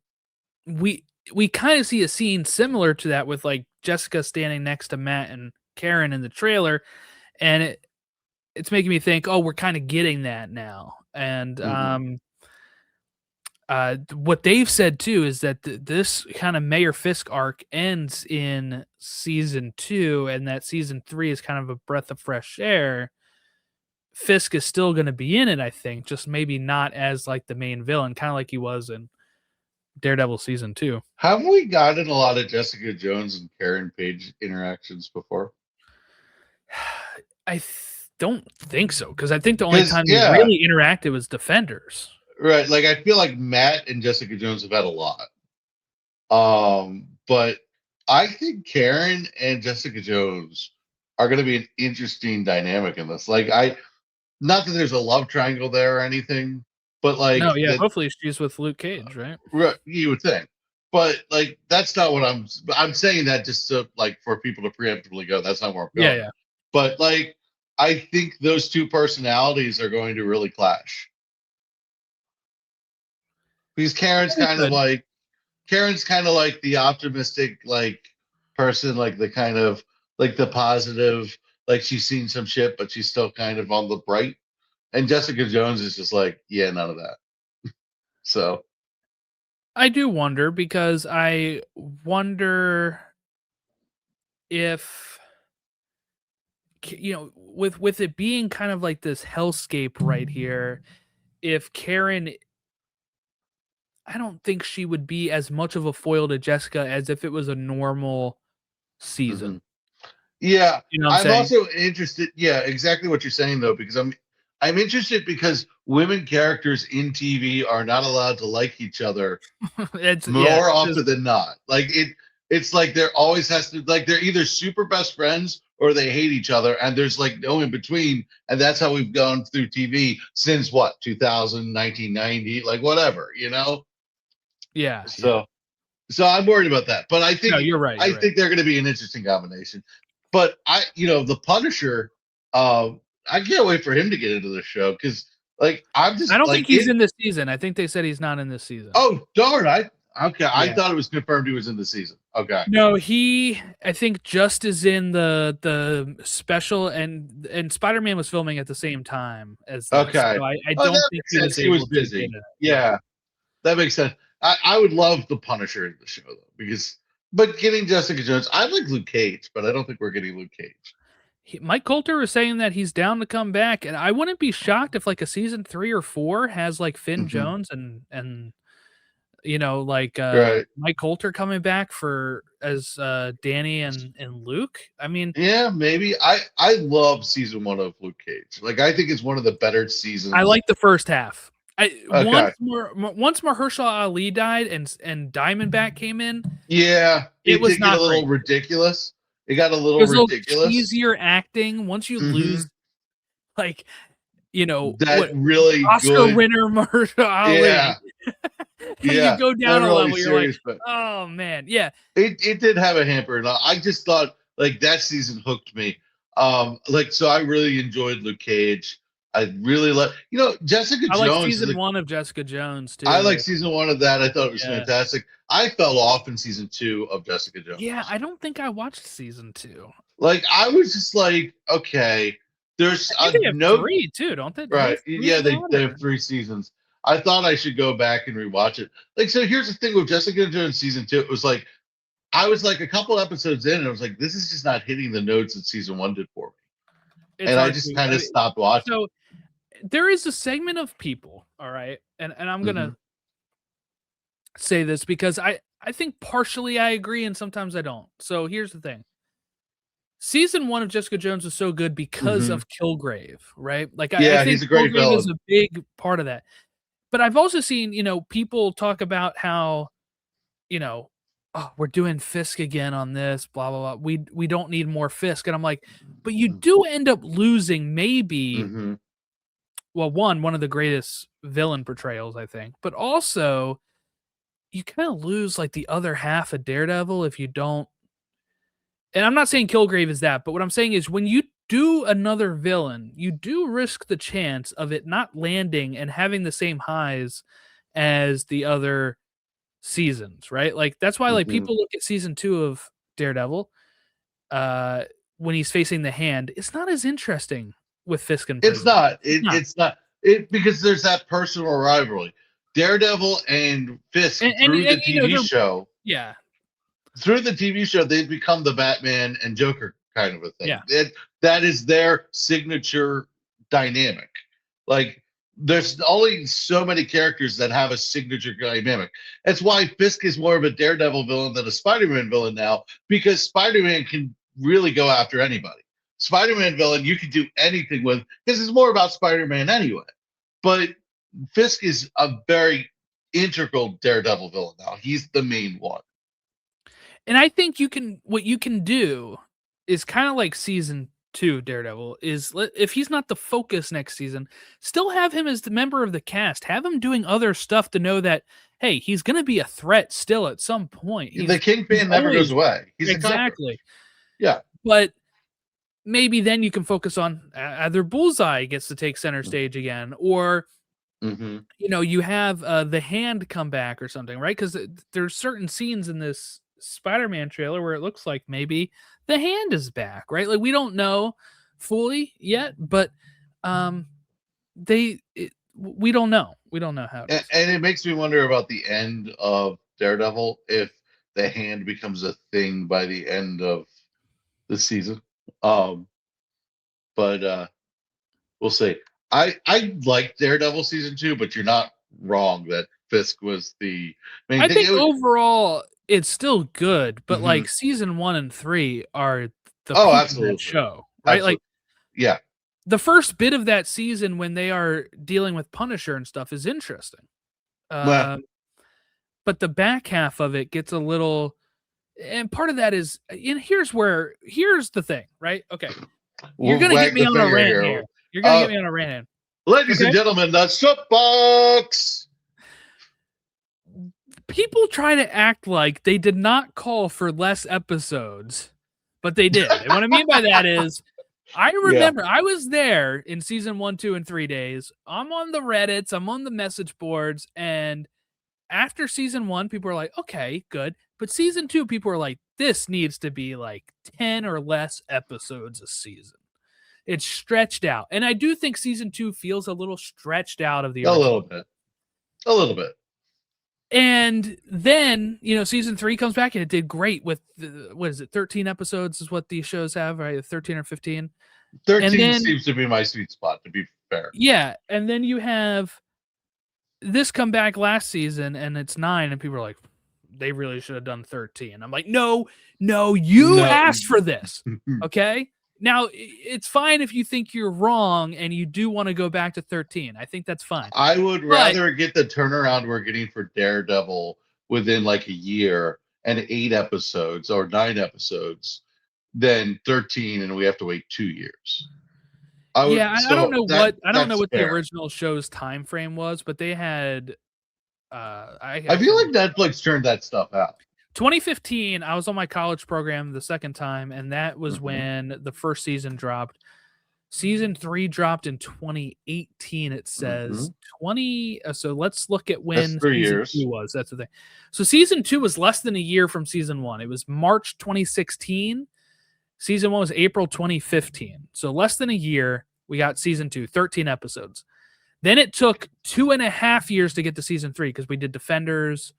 we we kind of see a scene similar to that with like Jessica standing next to Matt and Karen in the trailer, and it's making me think, oh, we're kind of getting that now. And Hmm. what they've said too is that this kind of Mayor Fisk arc ends in season 2, and that season 3 is kind of a breath of fresh air. Fisk is still going to be in it, I think, just maybe not as like the main villain, kind of like he was in Daredevil season 2. Haven't we gotten a lot of Jessica Jones and Karen Page interactions before? Don't think so because I think the only Because time they yeah, really interacted was Defenders. right. Like I feel like Matt and Jessica Jones have had a lot. But I think Karen and Jessica Jones are going to be an interesting dynamic in this. Like I, not that there's a love triangle there or anything, but No, like yeah, that hopefully she's with Luke Cage, right? you would think. But like that's not what I'm saying that just to like for people to preemptively go, that's not where I'm Yeah, going. yeah. But like I think those two personalities are going to really clash. Because They could. Karen's kind of like the optimistic like person, like the kind of like the positive, like she's seen some shit, but she's still kind of on the bright. And Jessica Jones is just like, yeah, none of that. So I do wonder because I wonder if with it being kind of like this hellscape right here, if Karen, I don't think she would be as much of a foil to Jessica as if it was a normal mhm. season. Yeah, You know what I'm I'm saying? also interested. Yeah, exactly what you're saying though, because I'm interested because women characters in TV are not allowed to like each other more It's just often than not. Like it's like there always has to like they're either super best friends or they hate each other, and there's like no in between. And that's how we've gone through TV since what 2000, 1990, like whatever, you know. yeah, yeah. So I'm worried about that, but No, you're right. I You're right. think they're going to be an interesting combination. But the Punisher, I can't wait for him to get into the show because like I'm I just don't think like he's it. in this season. I think they said he's not in this season. Oh darn! I Yeah. thought it was confirmed he was in the season. Okay. No, I think just is in the special, and Spider-Man was filming at the same time as this. Okay. So I Oh, don't that think makes he sense. was He was able to get busy. it. Yeah. Yeah, that makes sense. I would love the Punisher in the show though, but getting Jessica Jones, I like Luke Cage, but I don't think we're getting Luke Cage. Mike Coulter was saying that he's down to come back, and I wouldn't be shocked if like a season 3 or 4 has like Finn Hmm. Jones and like Right. Mike Coulter coming back for as Danny and Luke. I mean, Yeah, maybe. I love season one of Luke Cage. Like I think it's one of the better I seasons. like the first half. I Okay. once Mahershala Ali died and Diamondback came in, Yeah, it it was did get a not little great. ridiculous. It got a It little was a little ridiculous. cheesier acting. Once you Hmm. lose, like, That what really Oscar good. winner Mahershala Ali, Yeah, and you yeah, go that down a really level, you're like, serious. But oh man, yeah. it did have a hamper, and I just thought like that season hooked me. Like so, I really enjoyed Luke Cage. I really like Jessica I like Jones is season a. one of Jessica Jones I like too. season one of that. I thought it was Yeah. fantastic. I fell off in season two of Jessica Yeah, Jones. I don't think I watched season 2. Like I was just like, okay, there's I think a they have note. 3 too, don't they? Do they Right. have 3 Yeah, of that they have or three seasons. I thought I should go back and rewatch it. Like, so here's the thing with Jessica Jones season two. It was like I was like a couple episodes in, and I was like, this is just not hitting the notes that season one did for me. it's And I hard just to kind of stopped watching. so there is a segment of people, all right, and I'm Hmm. gonna say this because I think partially I agree and sometimes I don't. So here's the thing. season 1 of Jessica Jones was so good because Mm-hmm. of Kilgrave, right? Like I Yeah, think he's a great Kilgrave is villain. a big part of that. But I've also seen, people talk about how, oh, we're doing Fisk again on this, blah blah blah. We don't need more Fisk, and I'm like, but you do end up losing maybe, Mm-hmm. well, one of the greatest villain portrayals, I think, but also you kind of lose like the other half of Daredevil if you don't. And I'm not saying Kilgrave is that, but what I'm saying is when you do another villain, you do risk the chance of it not landing and having the same highs as the other seasons, right? Like that's why like Mm-hmm. people look at season 2 of Daredevil uh when he's facing the Hand, it's not as interesting with Fisk in It's prison. not. It's not. It's not. It because there's that personal rivalry. Daredevil and Fisk through And the TV they're, show. yeah. Through the TV show, they've become the Batman and Joker kind of a thing. Yeah. That is their signature dynamic. Like there's only so many characters that have a signature dynamic. That's why Fisk is more of a Daredevil villain than a Spider-Man villain now, because Spider-Man can really go after anybody. Spider-Man villain you can do anything with because it's more about Spider-Man anyway. But Fisk is a very integral Daredevil villain now. He's the main one. And I think what you can do is kind of like season 2 Daredevil is if he's not the focus next season, still have him as the member of the cast. Have him doing other stuff to know that hey, he's going to be a threat still at some point. The He's Kingpin never goes always away. He's a cockroach. exactly. Yeah. But maybe then you can focus on either Bullseye gets to take center stage again, or Mm-hmm. you have the Hand come back or something, right? Because there's certain scenes in this Spider-Man trailer where it looks like maybe the Hand is back, right? Like we don't know fully yet, but um, we don't know. We don't know how it is. And it makes me wonder about the end of Daredevil if the Hand becomes a thing by the end of the season. Um, but we'll see. I like Daredevil season 2, but you're not wrong that Fisk was the main I thing. think overall it's still good, but Mhm. like season 1 and 3 are the Oh, peak of that absolutely, show, right? Like absolutely. Yeah. the first bit of that season when they are dealing with Punisher and stuff is interesting. Well, Uh, but the back half of it gets a little, and part of that is, and here's the thing, right? Okay, you're we'll gonna get wag me the on a finger rant here. here. You're gonna Uh, get me on a rant. ladies and Okay, gentlemen, the soapbox. people try to act like they did not call for less episodes, but they did. And what I mean by that is, I Yeah. remember I was there in season 1, 2, and 3 days. I'm on the Reddits, I'm on the message boards, and after season 1, people were like, okay, good. But season 2, people were like, this needs to be like 10 or less episodes a season. It's stretched out. And I do think season 2 feels a little stretched out of the A original. little bit. A little bit. And then, season 3 comes back and it did great with, what is it, 13 episodes is what these shows have, right? 13 or 15. And 13 then, seems to be my sweet spot, to be fair. yeah. And then you have this come back last season and it's 9 and people are like, they really should have done 13. I'm like, no, you No. asked for this. Okay. Now it's fine if you think you're wrong and you do want to go back to 13. I think that's fine. I would But rather get the turnaround we're getting for Daredevil within like a year and 8 episodes or 9 episodes than 13 and we have to wait 2 years. I would yeah, I don't so know that what that's the fair. original show's time frame was, but they had I I feel can like Netflix turned that stuff out. 2015, I was on my college program the second time, and that was Mm-hmm. when the first season dropped. Season 3 dropped in 2018, it Mm-hmm. says. 20 so let's look at That's when season 2 3 years. was, that's the thing. So season 2 was less than a year from season 1. It was March 2016. Season 1 was April 2015. So less than a year, we got season 2, 13 episodes. Then it took 2.5 years to get to season 3 because we did Defenders,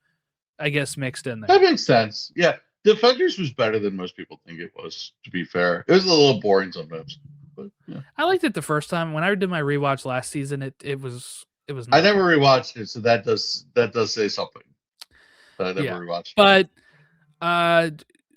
I guess, mixed in That there. makes sense. Yeah. Defenders was better than most people think it was, to be fair. It was a little boring sometimes. But yeah. I liked it the first time. When I did my rewatch last season, it was I not never good. rewatched it, so that does say something. But I never Yeah. rewatched it. But uh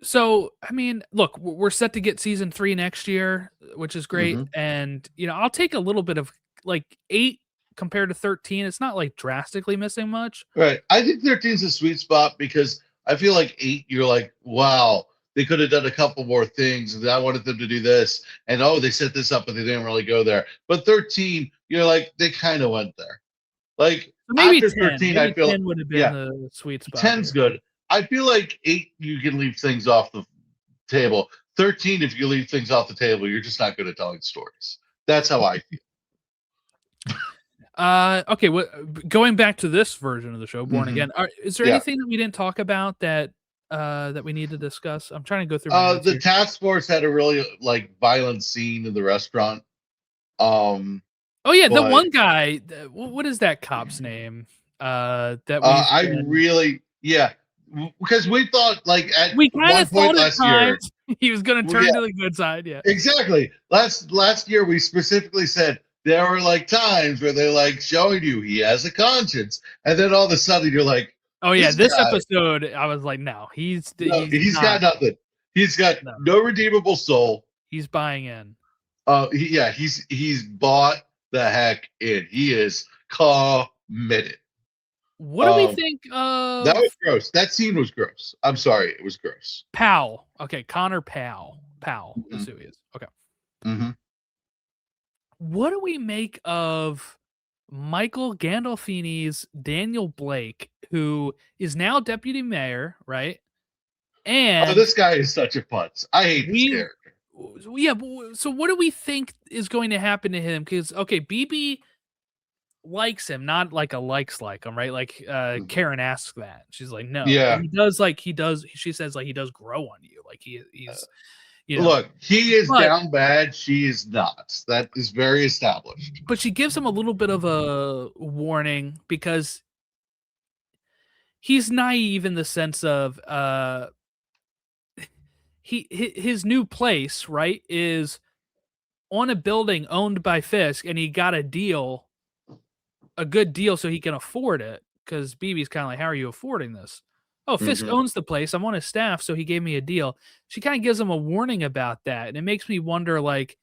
So, I mean, look, we're set to get season 3 next year, which is great, Hmm. and, I'll take a little bit of like, 8 compared to 13, it's not, like, drastically missing much. Right. I think 13 is a sweet spot because I feel like 8, you're like, wow, they could have done a couple more things. And I wanted them to do this. And oh, they set this up, but they didn't really go there. But 13, you're like, they kind of went there. Like So maybe after 10, 13, I maybe feel, 10 would have been yeah, the sweet spot 10's here. good. I feel like 8, you can leave things off the table. 13, if you leave things off the table, you're just not good at telling stories. That's how I feel. Okay, going back to this version of the show, Born Hmm. Again, is there Yeah. anything that we didn't talk about that we need to discuss? I'm trying to go through my notes The here. task force had a really like violent scene in the restaurant. Um, Oh, yeah, the but one guy, what is that cop's name? That we've I been really, yeah, because we thought like at we kinda one point thought at last year, times he was gonna yeah, turn to the good side, yeah. exactly. Last year we specifically said there were like times where they're like showing you he has a conscience, and then all of a sudden you're like, Oh, yeah, this this guy, episode, I was like, "No, no, he's he's got not, nothing. He's got no, no redeemable soul. he's buying in." Yeah, he's bought the heck in. He is committed. What do we Um, think that was of gross. That scene was gross. I'm sorry, it was gross. Powell? Okay, Connor Powell. Powell is Hmm. who he is. Okay. Hmm. What do we make of Michael Gandolfini's Daniel Blake, who is now deputy mayor, right? Oh, And this guy is such a putz. I hate this we character. yeah, so what do we think is going to happen to him? Because okay, BB likes him, not like a like him, right? Like Mhm. Karen asks that. She's like, no. But Yeah. he does, she says like he does grow on you. Like he's Look, he is but down bad. She is not. That is very established. she gives him a little bit of a warning because he's naive in the sense of his new place, right, is on a building owned by Fisk, and he got a good deal so he can afford it. Because BB's kind of like, how are you affording this? Oh, Fisk Hmm. owns the place. I'm on his staff, so he gave me a deal. She kind of gives him a warning about that, and it makes me wonder, like,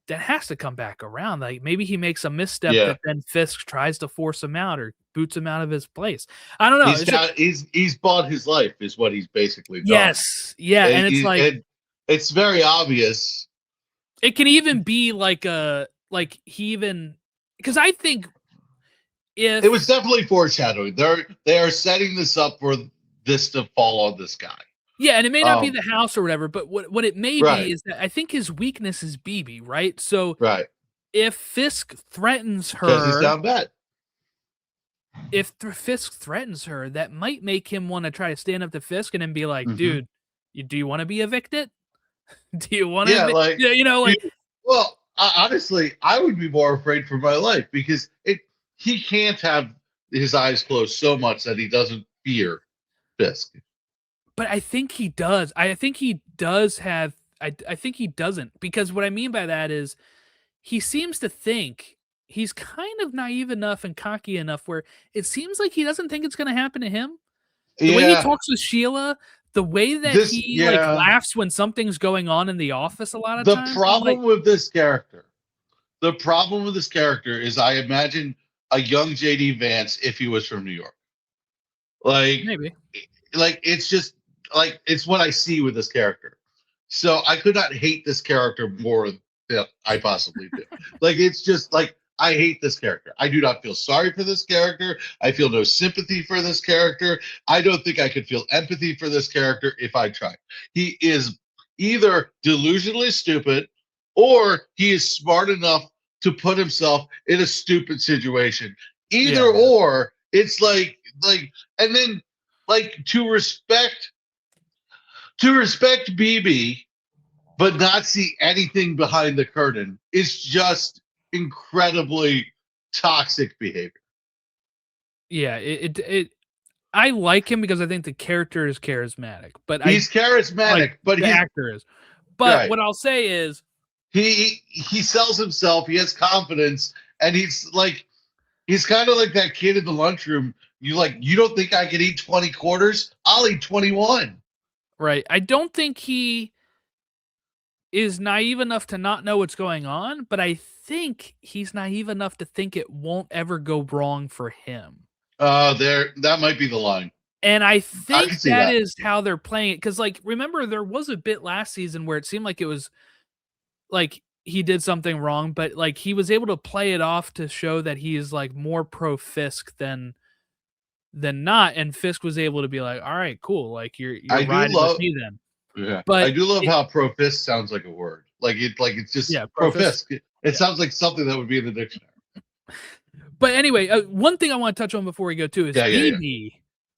that has to come back around. Like, maybe he makes a misstep Yeah. that then Fisk tries to force him out or boots him out of his place. I don't know. He's It's just got he's bought his life is what he's basically done. yes, yeah, and it's like And it's very obvious. it can even be like a like he even because I think It was if definitely foreshadowing. They are setting this up for this to fall on this guy. yeah, and it may not be Um, the house or whatever, but what it may right, be is that I think his weakness is BB, right? So right. if Fisk threatens Because he's her, down bad. Fisk threatens her, that might make him want to try to stand up to Fisk and then be like, Hmm. dude, do you want to be evicted? Do you want Yeah, to? like Yeah, you, like well, honestly, I would be more afraid for my life because it he can't have his eyes closed so much that he doesn't fear Fisk. but I think he does. I think he does have. I think he doesn't because what I mean by that is he seems to think he's kind of naive enough and cocky enough where it seems like he doesn't think it's going to happen to him. The way he Yeah, talks with Sheila, the way that this he like yeah. laughs when something's going on in the office a lot of The times, I'm like, problem with this character, the problem with this character is I imagine a young JD Vance if he was from New York. Like maybe. it's just like it's what I see with this character. So I could not hate this character more than I possibly do. Like it's just like I hate this character. I do not feel sorry for this character. I feel no sympathy for this character. I don't think I could feel empathy for this character if I tried. He is either delusionally stupid or he is smart enough to put himself in a stupid situation. Either Yeah, yeah. or, it's like and then like to respect BB but not see anything behind the curtain is just incredibly toxic behavior. Yeah, I like him because I think the character is charismatic, but I He's like charismatic, but the he's actor is. But right. what I'll say is He sells himself. He has confidence, and he's kind of like that kid in the lunchroom. You don't think I could eat 20 quarters? I'll eat 21. Right. I don't think he is naive enough to not know what's going on, but I think he's naive enough to think it won't ever go wrong for him. That might be the line. And I I think can see that that. is how they're playing it. Cause like, remember there was a bit last season where it seemed like it was like he did something wrong, but like he was able to play it off to show that he is like more pro Fisk than not. And Fisk was able to be like, all right, cool. Like you're I do riding with love. me then. Yeah, I But do love it, how profist sounds like a word. It's just yeah, pro Fisk. profist. It sounds like something that would be in the dictionary. But anyway, one thing I want to touch on before we go too is Yeah, yeah, yeah. BB.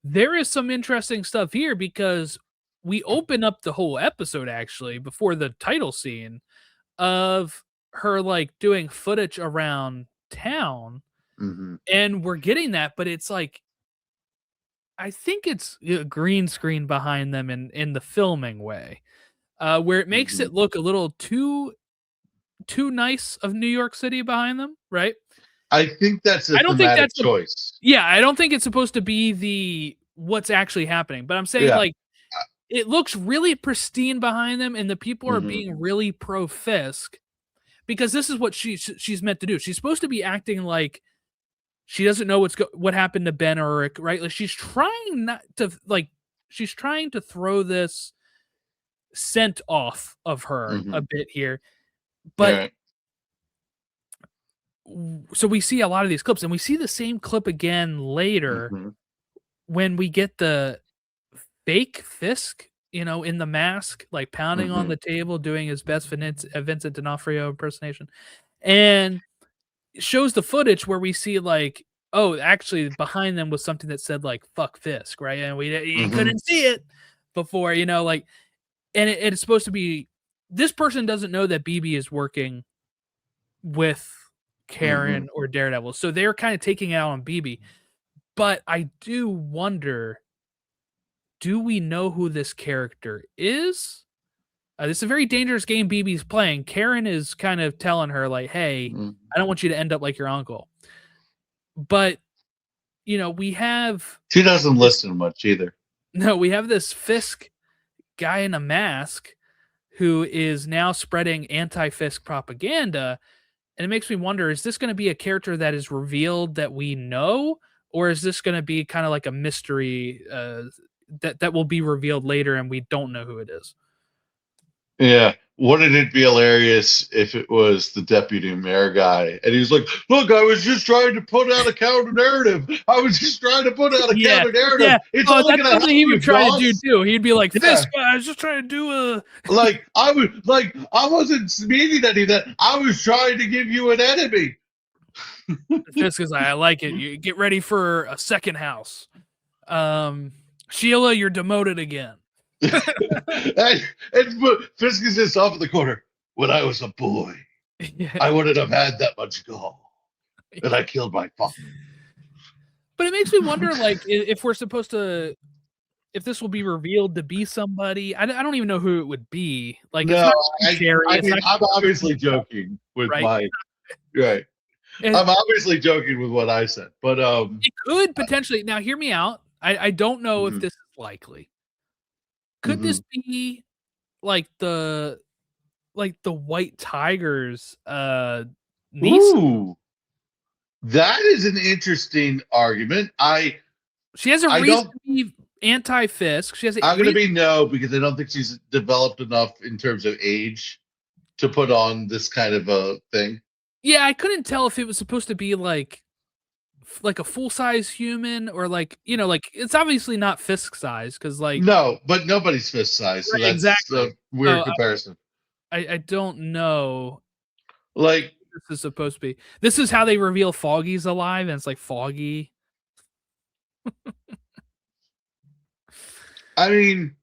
There is some interesting stuff here because we open up the whole episode actually before the title scene of her like doing footage around town, Hmm. and we're getting that, but it's like I think it's a green screen behind them in the filming way, where it makes Hmm. it look a little too nice of New York City behind them, right? I think that's a I don't think thematic that's choice. yeah, I don't think it's supposed to be the what's actually happening, but I'm saying, Yeah. like, it looks really pristine behind them, and the people are Hmm. being really pro Fisk because this is what she's meant to do. She's supposed to be acting like she doesn't know what happened to Ben or Rick, right? Like, she's trying not to, like she's trying to throw this scent off of her a Hmm. bit here, but Yeah. so we see a lot of these clips, and we see the same clip again later Hmm. when we get the fake Fisk, in the mask, like pounding on Hmm. the table, doing his best Vincent D'Onofrio impersonation, and it shows the footage where we see like, oh, actually behind them was something that said like "fuck Fisk," right? And you Hmm. couldn't see it before, like, and it's supposed to be this person doesn't know that BB is working with Hmm. Karen or Daredevil, so they're kind of taking it out on BB. But I do wonder, do we know who this character is? This is a very dangerous game BB's playing. Karen is kind of telling her, like, hey, Hmm. I don't want you to end up like your uncle. But, we have She doesn't this, listen much either. no, we have this Fisk guy in a mask who is now spreading anti Fisk propaganda. And it makes me wonder, is this going to be a character that is revealed that we know? Or is this going to be kind of like a mystery that will be revealed later and we don't know who it is? Yeah. Wouldn't it be hilarious if it was the deputy mayor guy and he's like, look, I was just trying to put out a counter narrative. I was just trying to put out a Yeah, counter narrative. yeah. It's Oh, only that's gonna help something he you, would try to do boss. too. He'd be like, Yeah. "Fisk, I was just trying to do a." I wasn't meaning any of that. I was trying to give you an enemy. Fisk is like, "I like it. You get ready for a second house." Um, Sheila, you're demoted again. And Fisk is just off in the corner. When I was a boy, Yeah. I wouldn't have had that much gall. And I killed my father. But it makes me wonder, like, if we're supposed to, if this will be revealed to be somebody. I don't even know who it would be. Like, it's No, not gonna be Jerry. I It's mean, not I'm gonna be obviously joking with right. my right. And I'm obviously joking with what I said, but it could potentially. Now, hear me out. I don't know if mhm, this is likely. Could this mhm. be like the White Tiger's, niece? Ooh, that is an interesting argument. She has a I reason don't. to be anti-Fisk. She has a I'm gonna reason. be no because I don't think she's developed enough in terms of age to put on this kind of a thing. Yeah, I couldn't tell if it was supposed to be like a full-size human or like, like it's obviously not Fisk size because like No, but nobody's fist size, so right, that's a exactly. weird So comparison. I don't know Like, what this is supposed to be. This is how they reveal Foggy's alive, and it's like Foggy. I mean,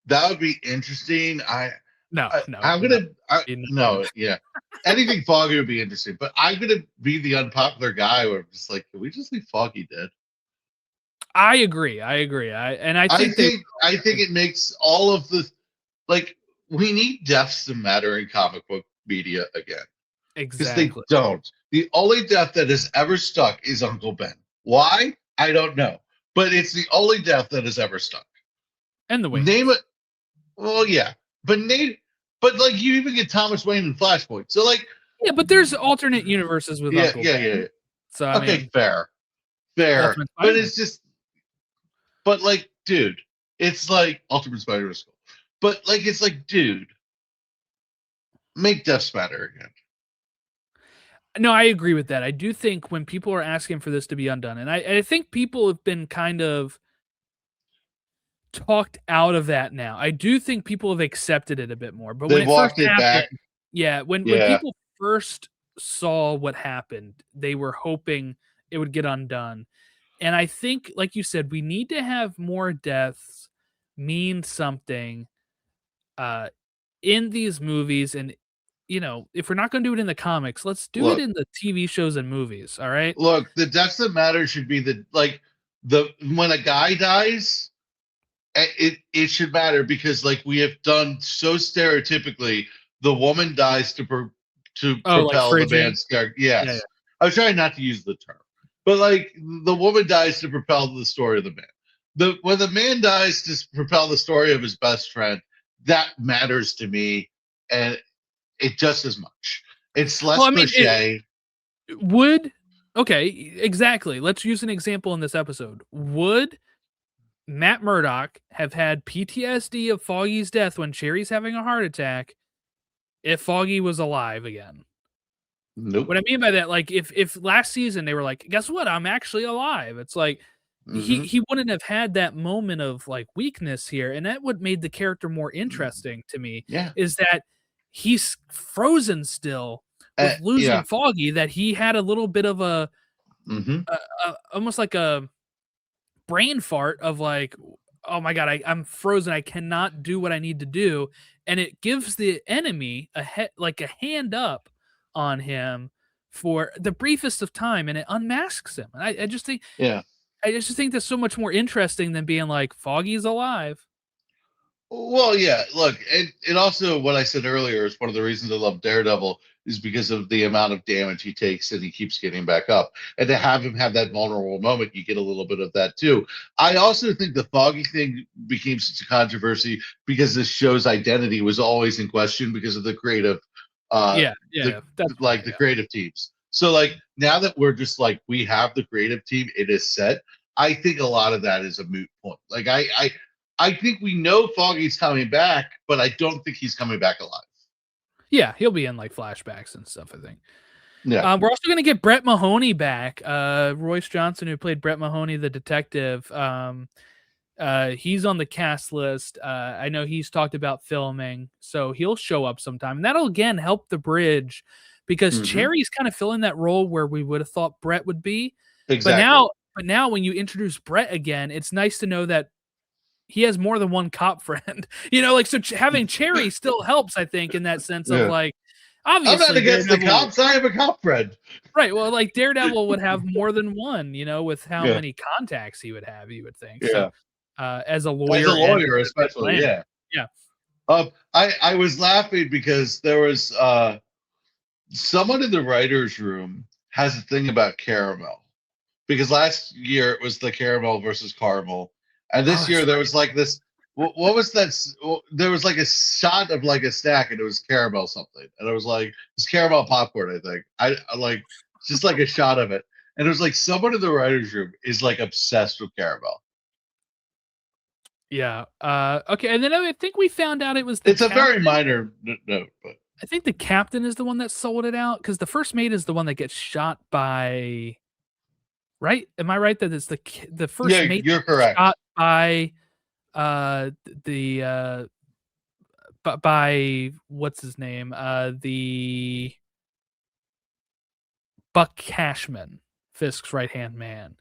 that would be interesting. No, no, it I'm would not gonna be. No. no, yeah. Anything Foggy would be interesting, but I'm gonna be the unpopular guy where I'm just like, can we just leave Foggy dead? I agree. I agree. I I think they think I think it makes all of the like we need deaths to matter in comic book media again because they exactly. don't. The only death that has ever stuck is Uncle Ben. Why? I don't know, but it's the only death that has ever stuck. And the Name Winkies. it. Well, yeah, but but like you even get Thomas Wayne in Flashpoint. So like, Yeah, but there's alternate universes with yeah, Uncle yeah, yeah, Ben. yeah. So I Okay, mean, fair, fair. Ultimate But Spider-Man. it's just, but like, dude, it's like Ultimate Spider is cool. But like, it's like, dude, make Death Spatter again. No, I agree with that. I do think when people are asking for this to be undone, and I think people have been kind of talked out of that now. I do think people have accepted it a bit more. But when They've it first walked it back. happened, yeah, when Yeah. people first saw what happened, they were hoping it would get undone. And I think, like you said, we need to have more deaths mean something uh in these movies. And if we're not going to do it in the comics, let's do it Look, in the TV shows and movies. All right. look. The deaths that matter should be the when a guy dies, it should matter because like we have done so stereotypically, the woman dies to Oh, like propel the Phrygian. man's character. Yeah, yeah. Yes, I was trying not to use the term, but like the woman dies to propel the story of the man. When the man dies to propel the story of his best friend, that matters to me, and it just as much. It's Well, less I mean, cliche. would okay, exactly. Let's use an example in this episode. Would Matt Murdock have had PTSD of Foggy's death when Cherry's having a heart attack if Foggy was alive again? Nope. What I mean by that, like if last season they were like, guess what? I'm actually alive. It's like Mm-hmm. he wouldn't have had that moment of like weakness here. And that what made the character more interesting to me Yeah. is that he's frozen still with losing Yeah. Foggy, that he had a little bit of Mm-hmm. almost like a brain fart of like, oh my god, I'm frozen. I cannot do what I need to do, and it gives the enemy like a hand up on him for the briefest of time, and it unmasks him. And I just think Yeah. that's so much more interesting than being like Foggy's alive. Well, yeah. Look, it also what I said earlier is one of the reasons I love Daredevil is because of the amount of damage he takes and he keeps getting back up. And to have him have that vulnerable moment, you get a little bit of that too. I also think the Foggy thing became such a controversy because this show's identity was always in question because of the creative, uh, Yeah, the yeah, that's fair. like the creative teams. So like now that we're just like we have the creative team, it is set. I think a lot of that is a moot point. Like I think we know Foggy's coming back, but I don't think he's coming back alive. Yeah, he'll be in like flashbacks and stuff, I think. Yeah. We're also going to get Brett Mahoney back. Royce Johnson, who played Brett Mahoney, the detective. He's on the cast list. I know he's talked about filming, so he'll show up sometime. And that'll again help the bridge because Mm-hmm. Cherry's kind of filling that role where we would have thought Brett would be. But Exactly. now when you introduce Brett again, it's nice to know that he has more than one cop friend. Like so having Cherry still helps, I think, in that sense of Yeah. like I'm not obviously against the Daredevil. cops. I have a cop friend. Right. Well, like Daredevil would have more than one, with how Yeah. many contacts he would have, you would think. So, Yeah. as a As a lawyer and lawyer, head of the especially. Atlantic. Yeah. Yeah. I was laughing because there was someone in the writers' room has a thing about caramel because last year it was the caramel versus caramel, and Oh, this that's year there right. was like this. What was that? There was like a shot of like a snack, and it was caramel something, and it was like it's caramel popcorn. I think I like just like a shot of it, and it was like someone in the writers' room is like obsessed with caramel. Yeah. Okay. And then I think we found out it was the It's a very captain. minor note, but I think the captain is the one that sold it out because the first mate is the one that gets shot by. Right? Am I right that it's the yeah, first mate that you're gets correct. shot by the by what's his name? The Buck Cashman, Fisk's right hand man.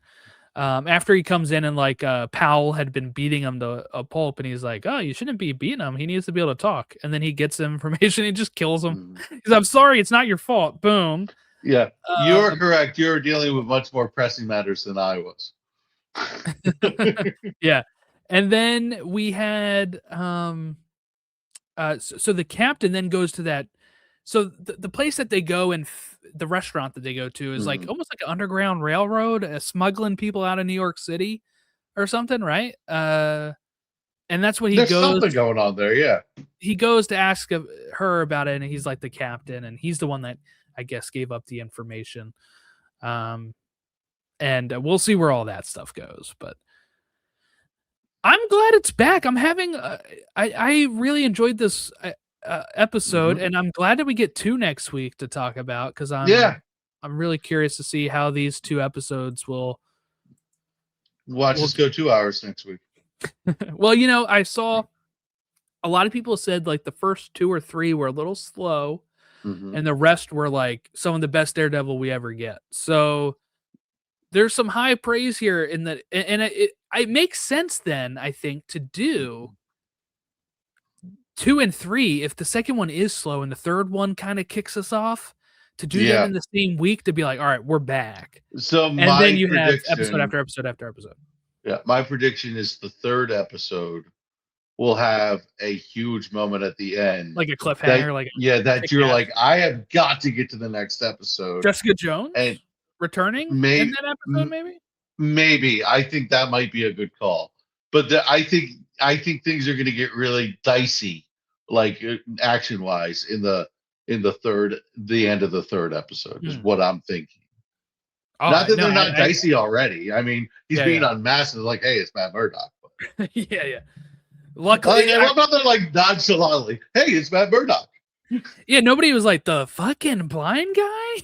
After he comes in and like Powell had been beating him to a pulp, and he's like, "Oh, you shouldn't be beating him. He needs to be able to talk." And then he gets the information, he just kills him. Mm. He's, "I'm sorry, it's not your fault." Boom. Yeah, you're Um, correct. You're dealing with much more pressing matters than I was. yeah, and then we had so the captain then goes to that. So the place that they go and the restaurant that they go to is like Mhm. almost like an underground railroad, smuggling people out of New York City or something, right? And that's what he There's goes. something going on there, yeah. He goes to ask her about it, and he's like the captain, and he's the one that I guess gave up the information. And we'll see where all that stuff goes. But I'm glad it's back. I'm having. I really enjoyed this episode, and I'm glad that we get 2 next week to talk about because Yeah. I'm really curious to see how these 2 episodes will. Watch us go 2 hours next week. Well, you know, I saw a lot of people said like the first 2 or 3 were a little slow, and the rest were like some of the best Daredevil we ever get. So there's some high praise here in that, and it makes sense then, I think, to do 2 and 3 if the second one is slow and the third one kind of kicks us off, to do them in the same week to be like, all right, we're back. So And then you have episode after episode after episode. Yeah, my prediction is the third episode will have a huge moment at the end, like a cliffhanger, that you're like, I have got to get to the next episode. Jessica Jones and returning in that episode, maybe. I think that might be a good call, but I think things are going to get really dicey, like action wise, in the end of the third episode is what I'm thinking. Not that they're not dicey already. I mean, he's being unmasked and like, hey, it's Matt Murdock. yeah. Luckily, I love how they're like nonchalantly, hey, it's Matt Murdock. Yeah, nobody was like the fucking blind guy.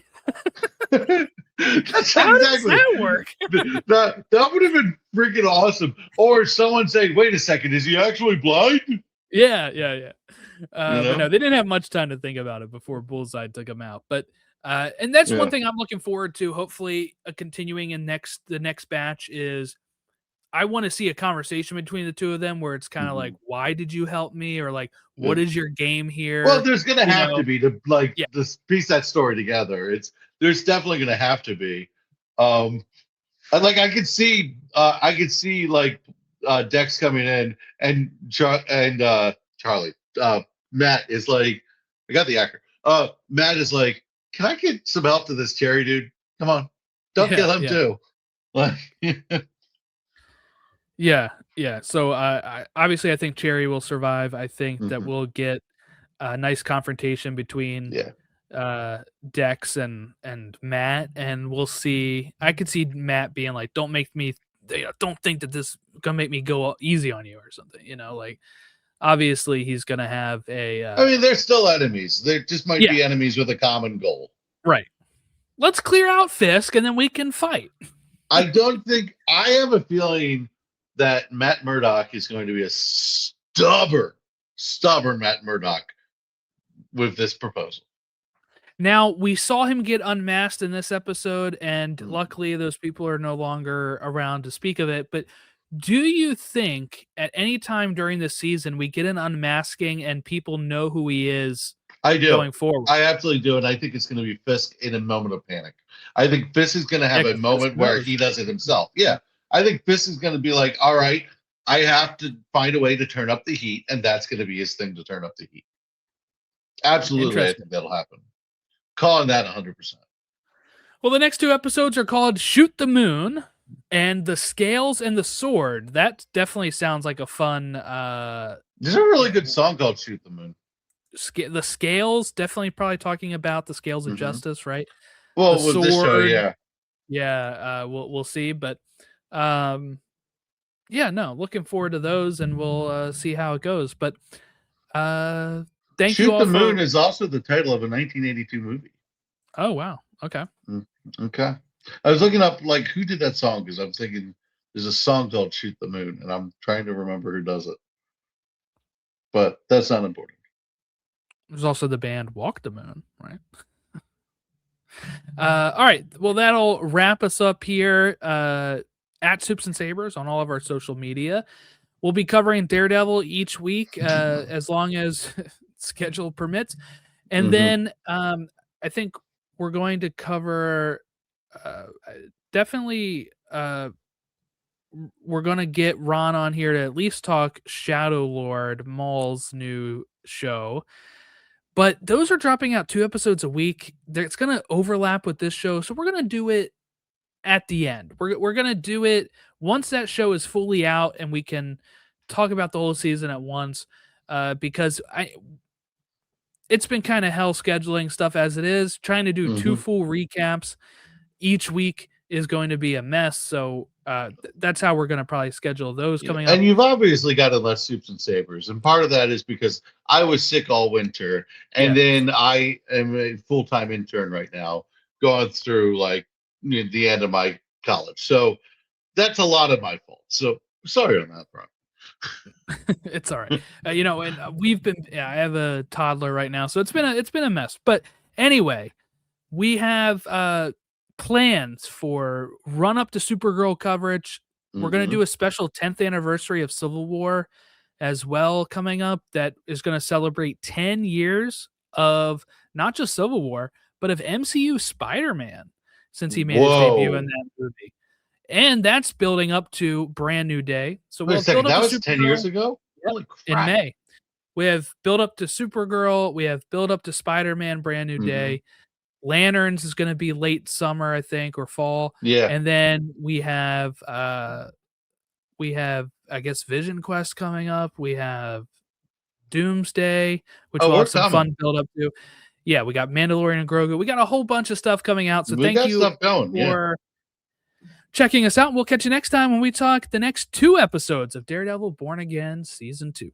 That's how exactly. does that work? that would have been freaking awesome. Or someone saying, wait a second, is he actually blind? Yeah. But no, they didn't have much time to think about it before Bullseye took him out. But and that's one thing I'm looking forward to. Hopefully, continuing in the next batch is I want to see a conversation between the two of them where it's kind of like, why did you help me, or like, what is your game here? Well, there's gonna have to be to just piece that story together. There's definitely gonna have to be. And like I could see like Dex coming in and Charlie. Matt is like, I got the actor. Matt is like, can I get some help to this Cherry dude? Come on, don't kill him too. Like, yeah. So obviously, I think Cherry will survive. I think that we'll get a nice confrontation between Dex and Matt, and we'll see. I could see Matt being like, don't think that this is gonna make me go easy on you or something. Like obviously he's gonna have a. I mean, they're still enemies. They just might be enemies with a common goal. Right. Let's clear out Fisk, and then we can fight. I have a feeling that Matt Murdock is going to be a stubborn Matt Murdock with this proposal. Now, we saw him get unmasked in this episode, and luckily those people are no longer around to speak of it. But do you think at any time during this season we get an unmasking and people know who he is? I do. Going forward. I absolutely do. And I think it's going to be Fisk in a moment of panic. I think Fisk is going to have a moment where he does it himself. Yeah. I think Fisk is going to be like, all right, I have to find a way to turn up the heat. And that's going to be his thing, to turn up the heat. Absolutely. I think that'll happen. Calling that 100%. Well, the next 2 episodes are called Shoot the Moon and The Scales and the Sword. That definitely sounds like a fun. There's a really good song called Shoot the Moon. The Scales, definitely probably talking about the scales of justice, right? Well, with this show, we'll see, but looking forward to those, and we'll see how it goes. But thank Shoot you all. The Moon is also the title of a 1982 movie. Oh wow, okay. Okay, I was looking up like who did that song because I'm thinking there's a song called Shoot the Moon, and I'm trying to remember who does it, but that's not important. There's also the band Walk the Moon, right? All right. Well, that'll wrap us up here at Soups and Sabers on all of our social media. We'll be covering Daredevil each week as long as schedule permits. And then I think we're going to cover definitely we're going to get Ron on here to at least talk Shadow Lord, Maul's new show. But those are dropping out 2 episodes a week. It's going to overlap with this show. So we're going to do it at the end. We're going to do it once that show is fully out and we can talk about the whole season at once because it's been kind of hell scheduling stuff as it is. Trying to do 2 Hmm. full recaps each week is going to be a mess. So that's how we're going to probably schedule those Yeah. coming up. And you've obviously got to let soups and savers. And part of that is because I was sick all winter. And Yeah. then I am a full time intern right now, going through like the end of my college. So that's a lot of my fault. So sorry on that front. It's all right. And we've been. Yeah, I have a toddler right now, so it's been a mess. But anyway, we have plans for run up to Supergirl coverage. We're gonna Hmm. do a special 10th anniversary of Civil War as well coming up. That is gonna celebrate 10 years of not just Civil War, but of MCU Spider-Man since he made his debut in Whoa. that movie. And that's building up to Brand New Day. So Wait a we'll build second. up That to was 10 years Supergirl. ago? Yep, Holy in crap. May. We have build up to Supergirl. We have build up to Spider-Man Brand New Hmm. Day. Lanterns is gonna be late summer, I think, or fall. Yeah. And then we have, I guess, Vision Quest coming up. We have Doomsday, which Oh, we'll we're have some coming. fun build up to. Yeah, we got Mandalorian and Grogu. We got a whole bunch of stuff coming out. So We thank got you stuff going. Yeah. for checking us out. We'll catch you next time when we talk the next 2 episodes of Daredevil Born Again Season 2.